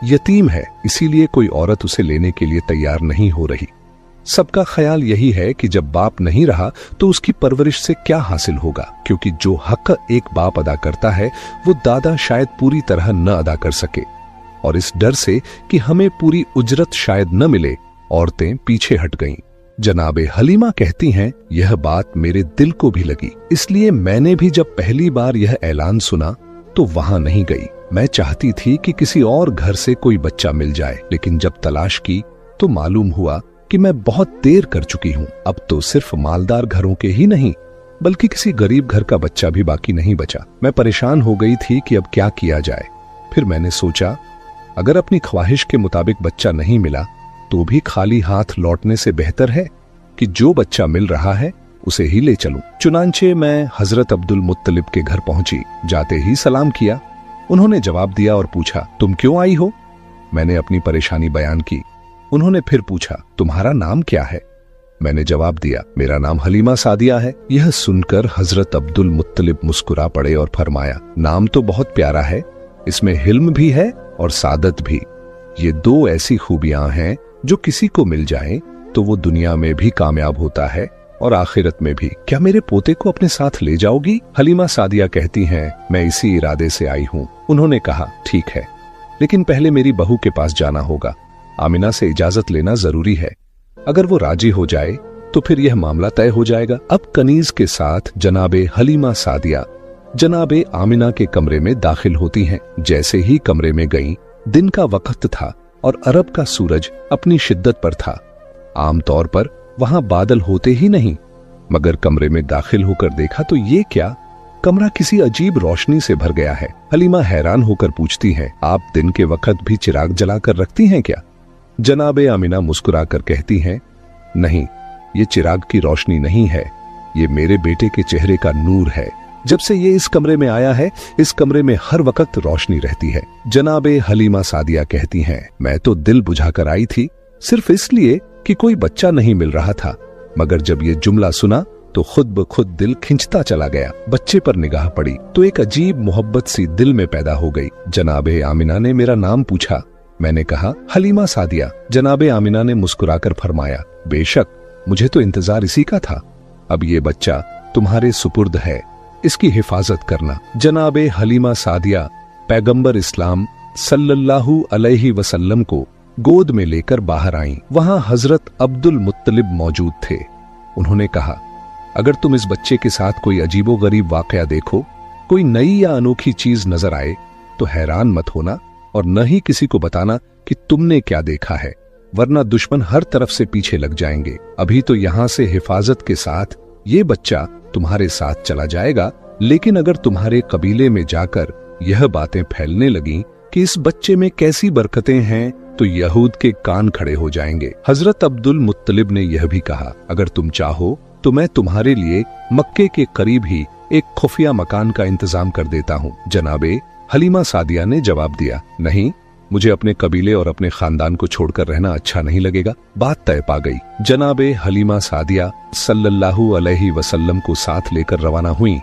यतीम है, इसीलिए कोई औरत उसे लेने के लिए तैयार नहीं हो रही। सबका ख्याल यही है कि जब बाप नहीं रहा तो उसकी परवरिश से क्या हासिल होगा, क्योंकि जो हक एक बाप अदा करता है वो दादा शायद पूरी तरह न अदा कर सके। और इस डर से कि हमें पूरी उजरत शायद न मिले, औरतें पीछे हट गईं। जनाबे हलीमा कहती हैं, यह बात मेरे दिल को भी लगी, इसलिए मैंने भी जब पहली बार यह ऐलान सुना तो वहां नहीं गई। मैं चाहती थी कि किसी और घर से कोई बच्चा मिल जाए, लेकिन जब तलाश की तो मालूम हुआ कि मैं बहुत देर कर चुकी हूँ। अब तो सिर्फ मालदार घरों के ही नहीं बल्कि किसी गरीब घर का बच्चा भी बाकी नहीं बचा। मैं परेशान हो गई थी कि अब क्या किया जाए। फिर मैंने सोचा, अगर अपनी ख्वाहिश के मुताबिक बच्चा नहीं मिला तो भी खाली हाथ लौटने से बेहतर है कि जो बच्चा मिल रहा है उसे ही ले चलूं। चुनांचे मैं हजरत अब्दुल मुत्तलिब के घर पहुंची। जाते ही सलाम किया। उन्होंने जवाब दिया और पूछा, तुम क्यों आई हो? मैंने अपनी परेशानी बयान की। उन्होंने फिर पूछा, तुम्हारा नाम क्या है? मैंने जवाब दिया, मेरा नाम हलीमा सादिया है। यह सुनकर हजरत अब्दुल मुत्तलिब मुस्कुरा पड़े और फरमाया, नाम तो बहुत प्यारा है, इसमें हिल्म भी है और सादत भी। ये दो ऐसी खूबियां हैं जो किसी को मिल जाए तो वो दुनिया में भी कामयाब होता है और आखिरत में भी। क्या मेरे पोते को अपने साथ ले जाओगी? हलीमा सादिया कहती हैं, मैं इसी इरादे से आई हूँ। उन्होंने कहा, ठीक है, लेकिन पहले मेरी बहू के पास जाना होगा। आमिना से इजाजत लेना जरूरी है। अगर वो राजी हो जाए तो फिर यह मामला तय हो जाएगा। अब कनीज के साथ जनाबे हलीमा सादिया जनाबे आमिना के कमरे में दाखिल होती हैं। जैसे ही कमरे में गईं, दिन का वक्त था और अरब का सूरज अपनी शिद्दत पर था। आमतौर पर वहां बादल होते ही नहीं, मगर कमरे में दाखिल होकर देखा तो ये क्या, कमरा किसी अजीब रोशनी से भर गया है। हलीमा हैरान होकर पूछती हैं, आप दिन के वक्त भी चिराग जलाकर रखती हैं क्या? जनाबे आमिना मुस्कुराकर कहती हैं, नहीं, ये चिराग की रोशनी नहीं है, ये मेरे बेटे के चेहरे का नूर है। जब से ये इस कमरे में आया है, इस कमरे में हर वक्त रोशनी रहती है। जनाबे हलीमा सादिया कहती हैं, मैं तो दिल बुझाकर आई थी, सिर्फ इसलिए कि कोई बच्चा नहीं मिल रहा था, मगर जब ये जुमला सुना तो खुद ब खुद दिल खिंचता चला गया। बच्चे पर निगाह पड़ी तो एक अजीब मोहब्बत सी दिल में पैदा हो गई। जनाबे आमिना ने मेरा नाम पूछा। मैंने कहा, हलीमा सादिया। जनाबे आमिना ने मुस्कुराकर फरमाया, बेशक, मुझे तो इंतजार इसी का था। अब ये बच्चा तुम्हारे सुपुर्द है, इसकी हिफाजत करना। जनाबे हलीमा सादिया पैगंबर इस्लाम सल्लल्लाहु अलैहि वसल्लम को गोद में लेकर बाहर आईं। वहां हजरत अब्दुल मुत्तलिब मौजूद थे। उन्होंने कहा, अगर तुम इस बच्चे के साथ कोई अजीबोगरीब वाकया देखो, कोई नई या अनोखी चीज नजर आए तो हैरान मत होना और न ही किसी को बताना कि तुमने क्या देखा है, वरना दुश्मन हर तरफ से पीछे लग जाएंगे। अभी तो यहां से हिफाजत के साथ ये बच्चा तुम्हारे साथ चला जाएगा, लेकिन अगर तुम्हारे कबीले में जाकर यह बातें फैलने लगीं कि इस बच्चे में कैसी बरकतें हैं, तो यहूद के कान खड़े हो जाएंगे। हजरत अब्दुल मुत्तलिब ने यह भी कहा, अगर तुम चाहो तो मैं तुम्हारे लिए मक्के के करीब ही एक खुफिया मकान का इंतजाम कर देता हूँ। जनाबे हलीमा सादिया ने जवाब दिया, नहीं, मुझे अपने कबीले और अपने खानदान को छोड़कर रहना अच्छा नहीं लगेगा। बात तय पा गई। जनाबे हलीमा सादिया सल्लल्लाहु अलैहि वसल्लम को साथ लेकर रवाना हुई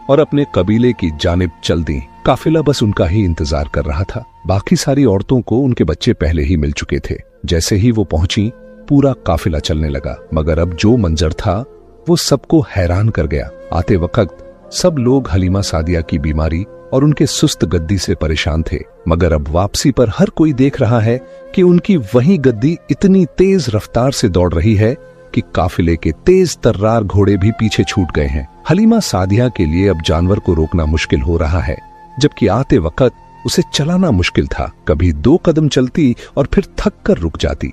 और अपने कबीले की जानिब चल दी। काफिला बस उनका ही इंतजार कर रहा था। बाकी सारी औरतों को उनके बच्चे पहले ही मिल चुके थे। जैसे ही वो पहुंची, पूरा काफिला चलने लगा, मगर अब जो मंजर था वो सबको हैरान कर गया। आते वक्त सब लोग हलीमा सादिया की बीमारी और उनके सुस्त गद्दी से परेशान थे, मगर अब वापसी पर हर कोई देख रहा है कि उनकी वही गद्दी इतनी तेज रफ्तार से दौड़ रही है कि काफिले के तेज तर्रार घोड़े भी पीछे छूट गए हैं। हलीमा सादिया के लिए अब जानवर को रोकना मुश्किल हो रहा है, जबकि आते वक्त उसे चलाना मुश्किल था। कभी 2 कदम चलती और फिर थक कर रुक जाती,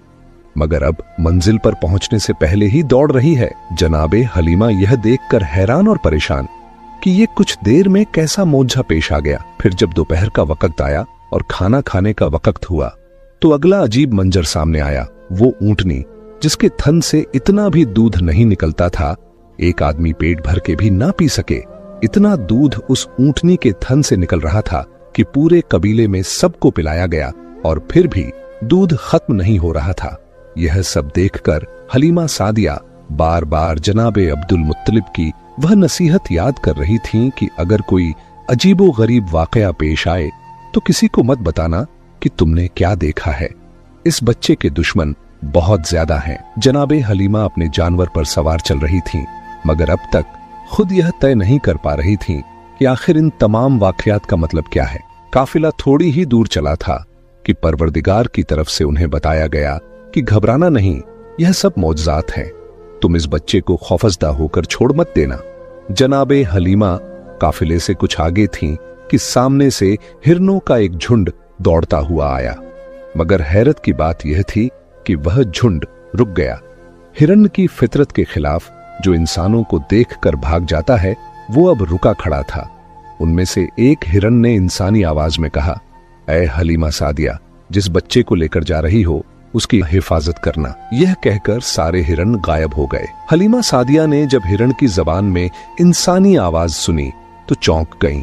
मगर अब मंजिल पर पहुंचने से पहले ही दौड़ रही है। जनाबे हलीमा यह देखकर हैरान और परेशान कि ये कुछ देर में कैसा मोर्चा पेश आ गया। फिर जब दोपहर का वक्त आया और खाना खाने का वक्त हुआ, तो अगला अजीब मंजर सामने आया। वो ऊंटनी जिसके थन से इतना भी दूध नहीं निकलता था, एक आदमी पेट भर के भी ना पी सके, इतना दूध उस ऊंटनी के थन से निकल रहा था कि पूरे कबीले में सबको पिलाया गया और फिर भी दूध खत्म नहीं हो रहा था। यह सब देखकर हलीमा सादिया बार बार जनाबे अब्दुल मुत्तलिब की वह नसीहत याद कर रही थीं कि अगर कोई अजीबो गरीब वाकया पेश आए तो किसी को मत बताना कि तुमने क्या देखा है। इस बच्चे के दुश्मन बहुत ज्यादा हैं। जनाबे हलीमा अपने जानवर पर सवार चल रही थीं, मगर अब तक खुद यह तय नहीं कर पा रही थीं कि आखिर इन तमाम वाकयात का मतलब क्या है। काफिला थोड़ी ही दूर चला था कि परवरदिगार की तरफ से उन्हें बताया गया कि घबराना नहीं, यह सब मौजज़ात हैं, तुम इस बच्चे को खौफजदा होकर छोड़ मत देना। जनाबे हलीमा काफिले से कुछ आगे थीं कि सामने से हिरनों का एक झुंड दौड़ता हुआ आया, मगर हैरत की बात यह थी कि वह झुंड रुक गया। हिरन की फितरत के खिलाफ जो इंसानों को देखकर भाग जाता है, वो अब रुका खड़ा था। उनमें से एक हिरन ने इंसानी आवाज में कहा, ऐ हलीमा सादिया, जिस बच्चे को लेकर जा रही हो उसकी हिफाजत करना। यह कहकर सारे हिरन गायब हो गए। हलीमा सादिया ने जब हिरन की जबान में इंसानी आवाज सुनी तो चौंक गईं,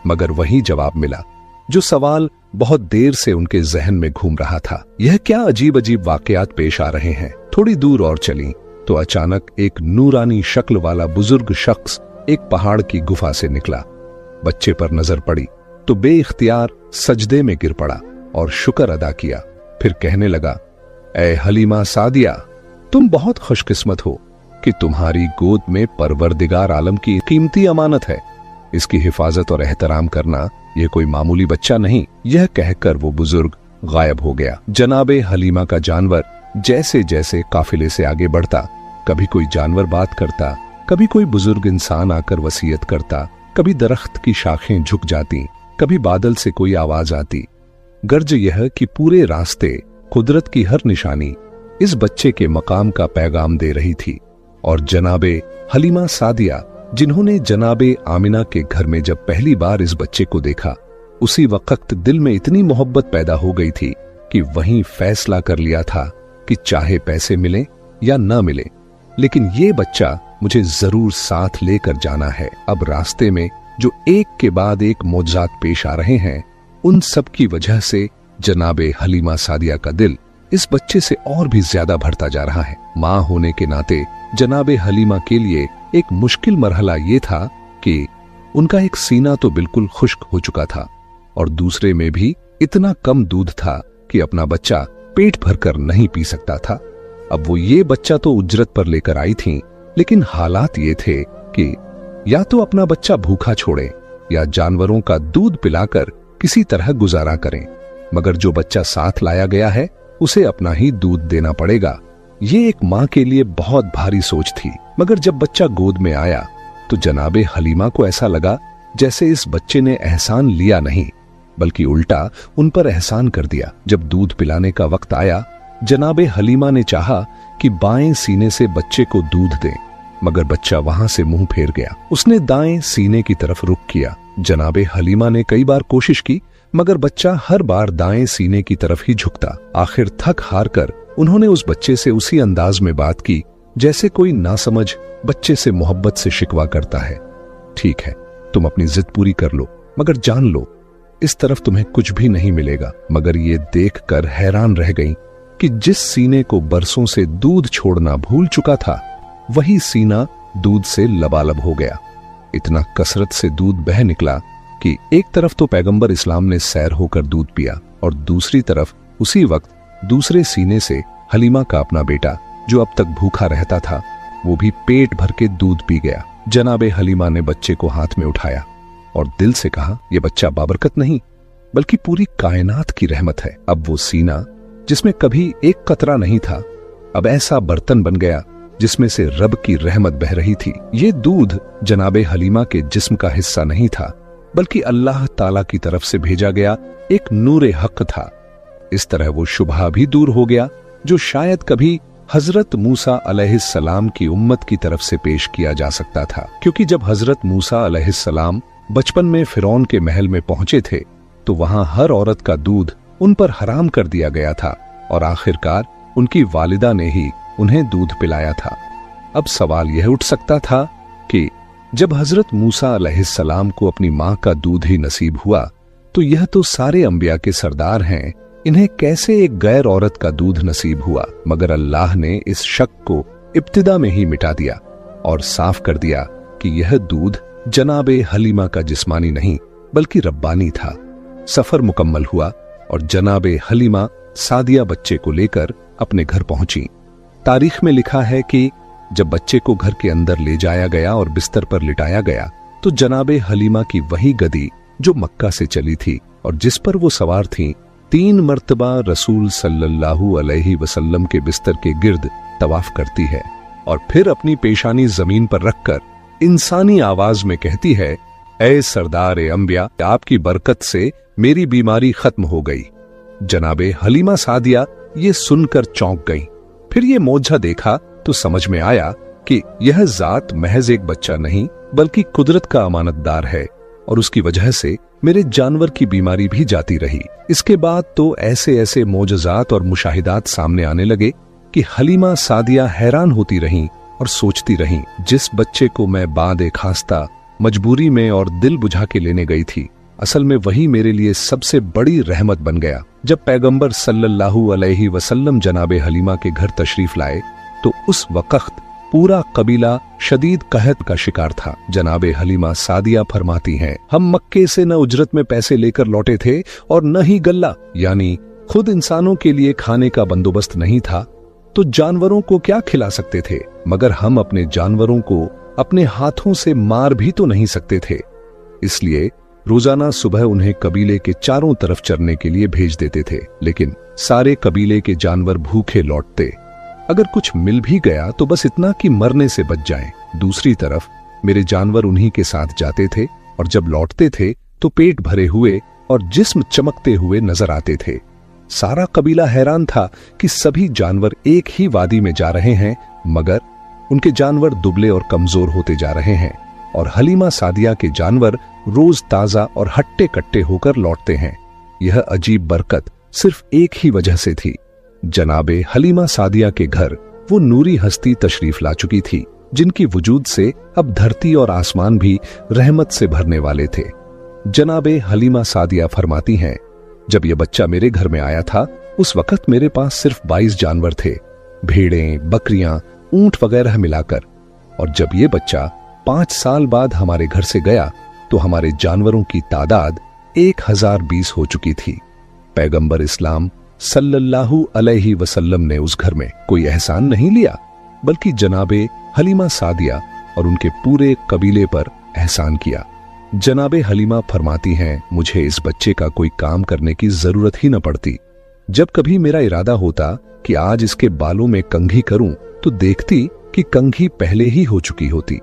मगर वही जवाब मिला, जो सवाल बहुत देर से उनके जहन में घूम रहा था। यह क्या अजीब अजीब वाकयात पेश आ रहे हैं। थोड़ी दूर और चली तो अचानक एक नूरानी शक्ल वाला बुजुर्ग शख्स एक पहाड़ की गुफा से निकला। बच्चे पर नजर पड़ी तो बेइख्तियार सजदे में गिर पड़ा और शुक्र अदा किया। फिर कहने लगा, ऐ हलीमा सादिया, तुम बहुत खुशकिस्मत हो कि तुम्हारी गोद में परवरदिगार आलम की कीमती अमानत है। इसकी हिफाजत और एहतराम करना यह कोई मामूली बच्चा नहीं। यह कहकर वो बुजुर्ग गायब हो गया। जनाबे हलीमा का जानवर जैसे जैसे काफिले से आगे बढ़ता, कभी कोई जानवर बात करता, कभी कोई बुजुर्ग इंसान आकर वसीयत करता, कभी दरख्त की शाखें झुक जाती, कभी बादल से कोई आवाज आती। गर्ज यह कि पूरे रास्ते कुदरत की हर निशानी इस बच्चे के मकाम का पैगाम दे रही थी। और जनाबे हलीमा सादिया, जिन्होंने जनाबे आमिना के घर में जब पहली बार इस बच्चे को देखा, उसी वक्त दिल में इतनी मोहब्बत पैदा हो गई थी कि वहीं फैसला कर लिया था कि चाहे पैसे मिले या ना मिले, लेकिन ये बच्चा मुझे जरूर साथ लेकर जाना है। अब रास्ते में जो एक के बाद एक मौजज़ात पेश आ रहे हैं, उन सब की वजह से जनाबे हलीमा सादिया का दिल इस बच्चे से और भी ज्यादा भरता जा रहा है। मां होने के नाते जनाबे हलीमा के लिए एक मुश्किल मरहला ये था कि उनका एक सीना तो बिल्कुल खुश्क हो चुका था और दूसरे में भी इतना कम दूध था कि अपना बच्चा पेट भरकर नहीं पी सकता था। अब वो ये बच्चा तो उजरत पर लेकर आई थी, लेकिन हालात ये थे कि या तो अपना बच्चा भूखा छोड़े या जानवरों का दूध पिलाकर किसी तरह गुजारा करें, मगर जो बच्चा साथ लाया गया है उसे अपना ही दूध देना पड़ेगा। ये एक मां के लिए बहुत भारी सोच थी। मगर जब बच्चा गोद में आया तो जनाबे हलीमा को ऐसा लगा जैसे इस बच्चे ने एहसान लिया नहीं, बल्कि उल्टा उन पर एहसान कर दिया। जब दूध पिलाने का वक्त आया, जनाबे हलीमा ने चाहा कि बाएं सीने से बच्चे को दूध दें, मगर बच्चा वहां से मुंह फेर गया। उसने दाएं सीने की तरफ रुख किया। जनाबे हलीमा ने कई बार कोशिश की, मगर बच्चा हर बार दाएं सीने की तरफ ही झुकता। आखिर थक हार कर उन्होंने उस बच्चे से उसी अंदाज में बात की जैसे कोई नासमझ बच्चे से मोहब्बत से शिकवा करता है। ठीक है, तुम अपनी जिद पूरी कर लो, मगर जान लो इस तरफ तुम्हें कुछ भी नहीं मिलेगा। मगर ये देखकर हैरान रह गई कि जिस सीने को बरसों से दूध छोड़ना भूल चुका था, वही सीना दूध से लबालब हो गया। इतना कसरत से दूध बह निकला कि एक तरफ तो पैगंबर इस्लाम ने सैर होकर दूध पिया और दूसरी तरफ उसी वक्त दूसरे सीने से हलीमा का अपना बेटा, जो अब तक भूखा रहता था, वो भी पेट भर के दूध पी गया। जनाबे हलीमा ने बच्चे को हाथ में उठाया और दिल से कहा, यह बच्चा बाबरकत नहीं बल्कि पूरी कायनात की रहमत है। अब वो सीना जिसमें कभी एक कतरा नहीं था, अब ऐसा बर्तन बन गया जिसमें से रब की रहमत बह रही थी। ये दूध जनाबे हलीमा के जिस्म का हिस्सा नहीं था, बल्कि अल्लाह ताला की तरफ से भेजा गया एक नूरे हक था। इस तरह वो शुबहा भी दूर हो गया जो शायद कभी हजरत मूसा अलैहिस्सलाम की उम्मत की तरफ से पेश किया जा सकता था, क्योंकि जब हजरत मूसा अलैहिस्सलाम बचपन में फिरौन के महल में पहुंचे थे तो वहां हर औरत का दूध उन पर हराम कर दिया गया था और आखिरकार उनकी वालिदा ने ही उन्हें दूध पिलाया था। अब सवाल यह उठ सकता था कि जब हजरत मूसा अलैहिस्सलाम को अपनी मां का दूध ही नसीब हुआ तो यह तो सारे अंबिया के सरदार हैं, इन्हें कैसे एक गैर औरत का दूध नसीब हुआ? मगर अल्लाह ने इस शक को इब्तिदा में ही मिटा दिया और साफ कर दिया कि यह दूध जनाबे हलीमा का जिस्मानी नहीं बल्कि रब्बानी था। सफर मुकम्मल हुआ और जनाबे हलीमा सादिया बच्चे को लेकर अपने घर पहुंची। तारीख में लिखा है कि जब बच्चे को घर के अंदर ले जाया गया और बिस्तर पर लिटाया गया तो जनाबे हलीमा की वही गदी जो मक्का से चली थी और जिस पर वो सवार थी, 3 मर्तबा रसूल सल्लल्लाहु अलैहि वसल्लम के बिस्तर के गिर्द तवाफ करती है और फिर अपनी पेशानी जमीन पर रखकर इंसानी आवाज में कहती है, ऐ सरदार ए अंबिया, आपकी बरकत से मेरी बीमारी खत्म हो गई। जनाबे हलीमा सादिया ये सुनकर चौंक गई। फिर ये मौजज़ा देखा तो समझ में आया कि यह जात महज एक बच्चा नहीं बल्कि कुदरत का अमानतदार है और उसकी वजह से मेरे जानवर की बीमारी भी जाती रही। इसके बाद तो ऐसे ऐसे मौजज़ात और मुशाहिदात सामने आने लगे कि हलीमा सादिया हैरान होती रहीं और सोचती रहीं, जिस बच्चे को मैं बादे खास्ता मजबूरी में और दिल बुझा के लेने गई थी, असल में वही मेरे लिए सबसे बड़ी रहमत बन गया। जब पैगंबर सल्लल्लाहु अलैहि वसल्लम जनाबे हलीमा के घर तशरीफ लाए तो उस वक्त पूरा कबीला शदीद कहत का शिकार था। जनाबे हलीमा सादिया फरमाती हैं, हम मक्के से न उजरत में पैसे लेकर लौटे थे और न ही गल्ला, यानी खुद इंसानों के लिए खाने का बंदोबस्त नहीं था तो जानवरों को क्या खिला सकते थे, मगर हम अपने जानवरों को अपने हाथों से मार भी तो नहीं सकते थे। इसलिए रोजाना सुबह उन्हें कबीले के चारों तरफ चरने के लिए भेज देते थे, लेकिन सारे कबीले के जानवर भूखे लौटते। अगर कुछ मिल भी गया तो बस इतना कि मरने से बच जाएं। दूसरी तरफ मेरे जानवर उन्हीं के साथ जाते थे और जब लौटते थे तो पेट भरे हुए और जिस्म चमकते हुए नजर आते थे। सारा कबीला हैरान था कि सभी जानवर एक ही वादी में जा रहे हैं, मगर उनके जानवर दुबले और कमजोर होते जा रहे हैं और हलीमा सादिया के जानवर रोज ताजा और हट्टे कट्टे होकर लौटते हैं। यह अजीब बरकत सिर्फ एक ही वजह से थी। जनाबे हलीमा सादिया के घर वो नूरी हस्ती तशरीफ ला चुकी थी जिनकी वजूद से अब धरती और आसमान भी रहमत से भरने वाले थे। जनाबे हलीमा सादिया फरमाती हैं, जब यह बच्चा मेरे घर में आया था उस वक्त मेरे पास सिर्फ 22 जानवर थे, भेड़ें, बकरियां, ऊंट वगैरह मिलाकर। और जब यह बच्चा 5 साल बाद हमारे घर से गया तो हमारे जानवरों की तादाद 1020 हो चुकी थी। पैगंबर इस्लाम सल्लल्लाहु अलैहि वसल्लम ने उस घर में कोई एहसान नहीं लिया, बल्कि जनाबे हलीमा सादिया और उनके पूरे कबीले पर एहसान किया। जनाबे हलीमा फरमाती हैं, मुझे इस बच्चे का कोई काम करने की जरूरत ही न पड़ती। जब कभी मेरा इरादा होता कि आज इसके बालों में कंघी करूं तो देखती कि कंघी पहले ही हो चुकी होती।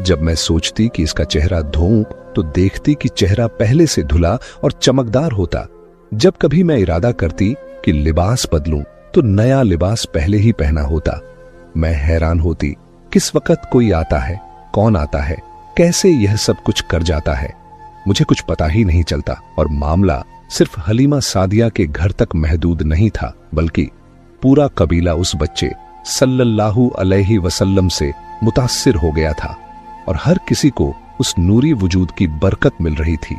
जब मैं सोचती कि इसका चेहरा धोऊं तो देखती कि चेहरा पहले से धुला और चमकदार होता। जब कभी मैं इरादा करती कि लिबास बदलूं तो नया लिबास पहले ही पहना होता। मैं हैरान होती किस वक्त कोई आता है, कौन आता है, कैसे यह सब कुछ कर जाता है, मुझे कुछ पता ही नहीं चलता। और मामला सिर्फ हलीमा सादिया के घर तक महदूद नहीं था, बल्कि पूरा कबीला उस बच्चे सल्लल्लाहु अलैहि वसल्लम से मुतासिर हो गया था और हर किसी को उस नूरी वजूद की बरकत मिल रही थी।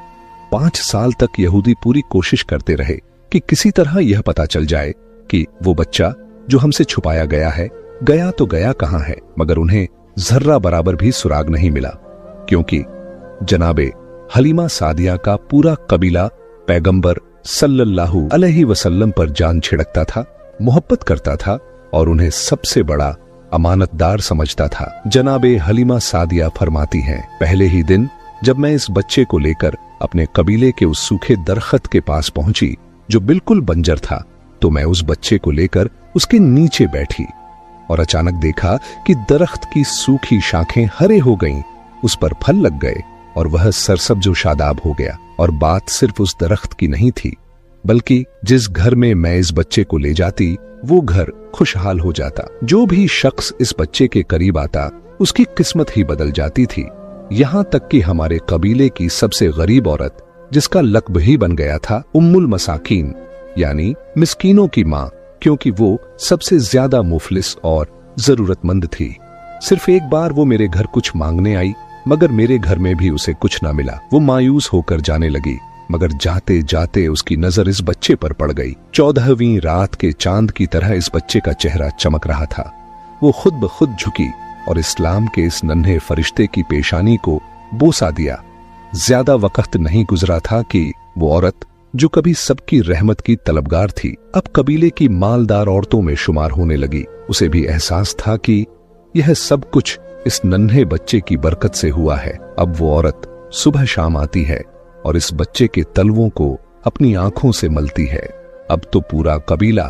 5 साल तक यहूदी पूरी कोशिश करते रहे कि किसी तरह यह पता चल जाए कि वो बच्चा जो हमसे छुपाया गया है गया तो गया कहां है, मगर उन्हें जर्रा बराबर भी सुराग नहीं मिला, क्योंकि जनाबे हलीमा सादिया का पूरा कबीला पैगंबर सल्लल्लाहु अलैहि वसल्लम पर जान छिड़कता था, मोहब्बत करता था और उन्हें सबसे बड़ा अमानतदार समझता था। जनाबे हलीमा सादिया फरमाती हैं, पहले ही दिन जब मैं इस बच्चे को लेकर अपने कबीले के उस सूखे दरख्त के पास पहुंची जो बिल्कुल बंजर था, तो मैं उस बच्चे को लेकर उसके नीचे बैठी और अचानक देखा कि दरख्त की सूखी शाखें हरे हो गईं, उस पर फल लग गए और वह सरसब्ज शादाब हो गया। और बात सिर्फ उस दरख्त की नहीं थी, बल्कि जिस घर में मैं इस बच्चे को ले जाती वो घर खुशहाल हो जाता। जो भी शख्स इस बच्चे के करीब आता उसकी किस्मत ही बदल जाती थी। यहाँ तक कि हमारे कबीले की सबसे गरीब औरत, जिसका लक़्ब ही बन गया था उम्मुल मसाकीन, यानी मिस्कीनों की माँ, क्योंकि वो सबसे ज्यादा मुफलिस और जरूरतमंद थी। सिर्फ एक बार वो मेरे घर कुछ मांगने आई, मगर मेरे घर में भी उसे कुछ ना मिला। वो मायूस होकर जाने लगी, मगर जाते जाते उसकी नजर इस बच्चे पर पड़ गई। 14वीं रात के चांद की तरह इस बच्चे का चेहरा चमक रहा था। वो खुद ब खुद झुकी और इस्लाम के इस नन्हे फरिश्ते की पेशानी को बोसा दिया। ज्यादा वक्त नहीं गुजरा था कि वो औरत जो कभी सबकी रहमत की तलबगार थी, अब कबीले की मालदार औरतों में शुमार होने लगी। उसे भी एहसास था कि यह सब कुछ इस नन्हे बच्चे की बरकत से हुआ है। अब वो औरत सुबह शाम आती है और इस बच्चे के तलवों को अपनी आंखों से मलती है। अब तो पूरा कबीला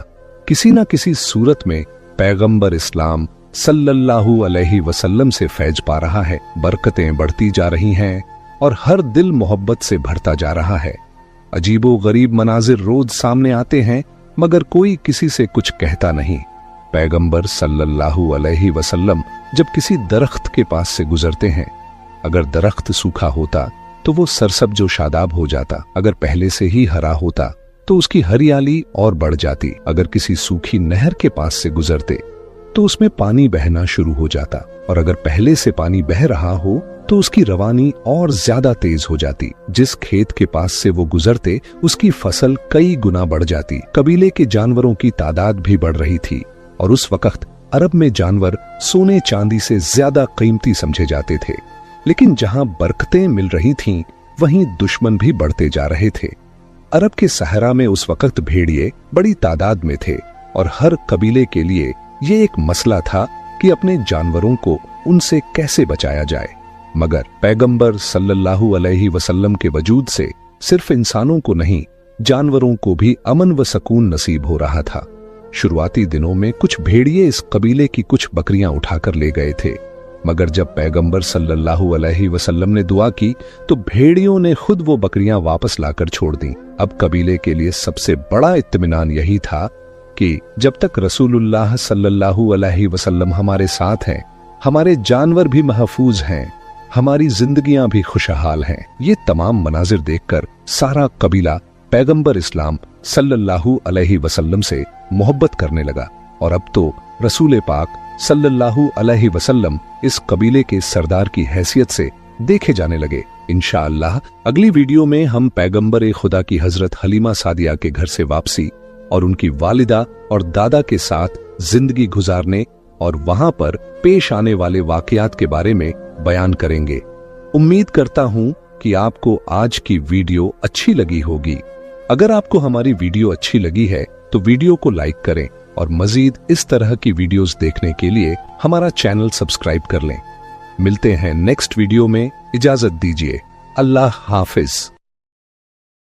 किसी न किसी सूरत में पैगंबर इस्लाम सल्लल्लाहु अलैहि वसल्लम से फैज पा रहा है। बरकतें बढ़ती जा रही हैं और हर दिल मोहब्बत से भरता जा रहा है। अजीबो गरीब मनाजिर रोज सामने आते हैं, मगर कोई किसी से कुछ कहता नहीं। पैगंबर सल्लल्लाहु अलैहि वसल्लम जब किसी दरख्त के पास से गुजरते हैं, अगर दरख्त सूखा होता तो वो सरसब्ज व शादाब हो जाता, अगर पहले से ही हरा होता तो उसकी हरियाली और बढ़ जाती। अगर किसी सूखी नहर के पास से गुजरते तो उसमें पानी बहना शुरू हो जाता, और अगर पहले से पानी बह रहा हो तो उसकी रवानी और ज्यादा तेज हो जाती। जिस खेत के पास से वो गुजरते उसकी फसल कई गुना बढ़ जाती। कबीले के जानवरों की तादाद भी बढ़ रही थी और उस वक्त अरब में जानवर सोने चांदी से ज्यादा कीमती समझे जाते थे। लेकिन जहां बरकतें मिल रही थीं, वहीं दुश्मन भी बढ़ते जा रहे थे। अरब के सहरा में उस वक्त भेड़िए बड़ी तादाद में थे और हर कबीले के लिए ये एक मसला था कि अपने जानवरों को उनसे कैसे बचाया जाए। मगर पैगंबर सल्लल्लाहु अलैहि वसल्लम के वजूद से सिर्फ इंसानों को नहीं, जानवरों को भी अमन व सकून नसीब हो रहा था। शुरुआती दिनों में कुछ भेड़िए इस कबीले की कुछ बकरियां उठाकर ले गए थे, मगर जब पैगंबर सल्लल्लाहु अलैहि वसल्लम ने दुआ की तो भेड़ियों ने खुद वो बकरियां वापस लाकर छोड़ दी। अब कबीले के लिए सबसे बड़ा इत्मीनान यही था कि जब तक रसूलुल्लाह सल्लल्लाहु अलैहि वसल्लम हमारे साथ हैं, हमारे जानवर भी महफूज हैं, हमारी जिंदगियां भी खुशहाल हैं। ये तमाम मनाजिर देखकर सारा कबीला पैगंबर इस्लाम सल्लल्लाहु अलैहि वसल्लम से मोहब्बत करने लगा और अब तो रसूल पाक सल्लल्लाहु अलैहि वसल्लम इस कबीले के सरदार की हैसियत से देखे जाने लगे। इंशाअल्लाह अगली वीडियो में हम पैगंबर खुदा की हजरत हलीमा सादिया के घर से वापसी और उनकी वालिदा और दादा के साथ जिंदगी गुजारने और वहां पर पेश आने वाले वाकयात के बारे में बयान करेंगे। उम्मीद करता हूं कि आपको आज की वीडियो अच्छी लगी होगी। अगर आपको हमारी वीडियो अच्छी लगी है तो वीडियो को लाइक करें और मजीद इस तरह की वीडियोस देखने के लिए हमारा चैनल सब्सक्राइब कर लें। मिलते हैं नेक्स्ट वीडियो में। इजाजत दीजिए। अल्लाह हाफिज।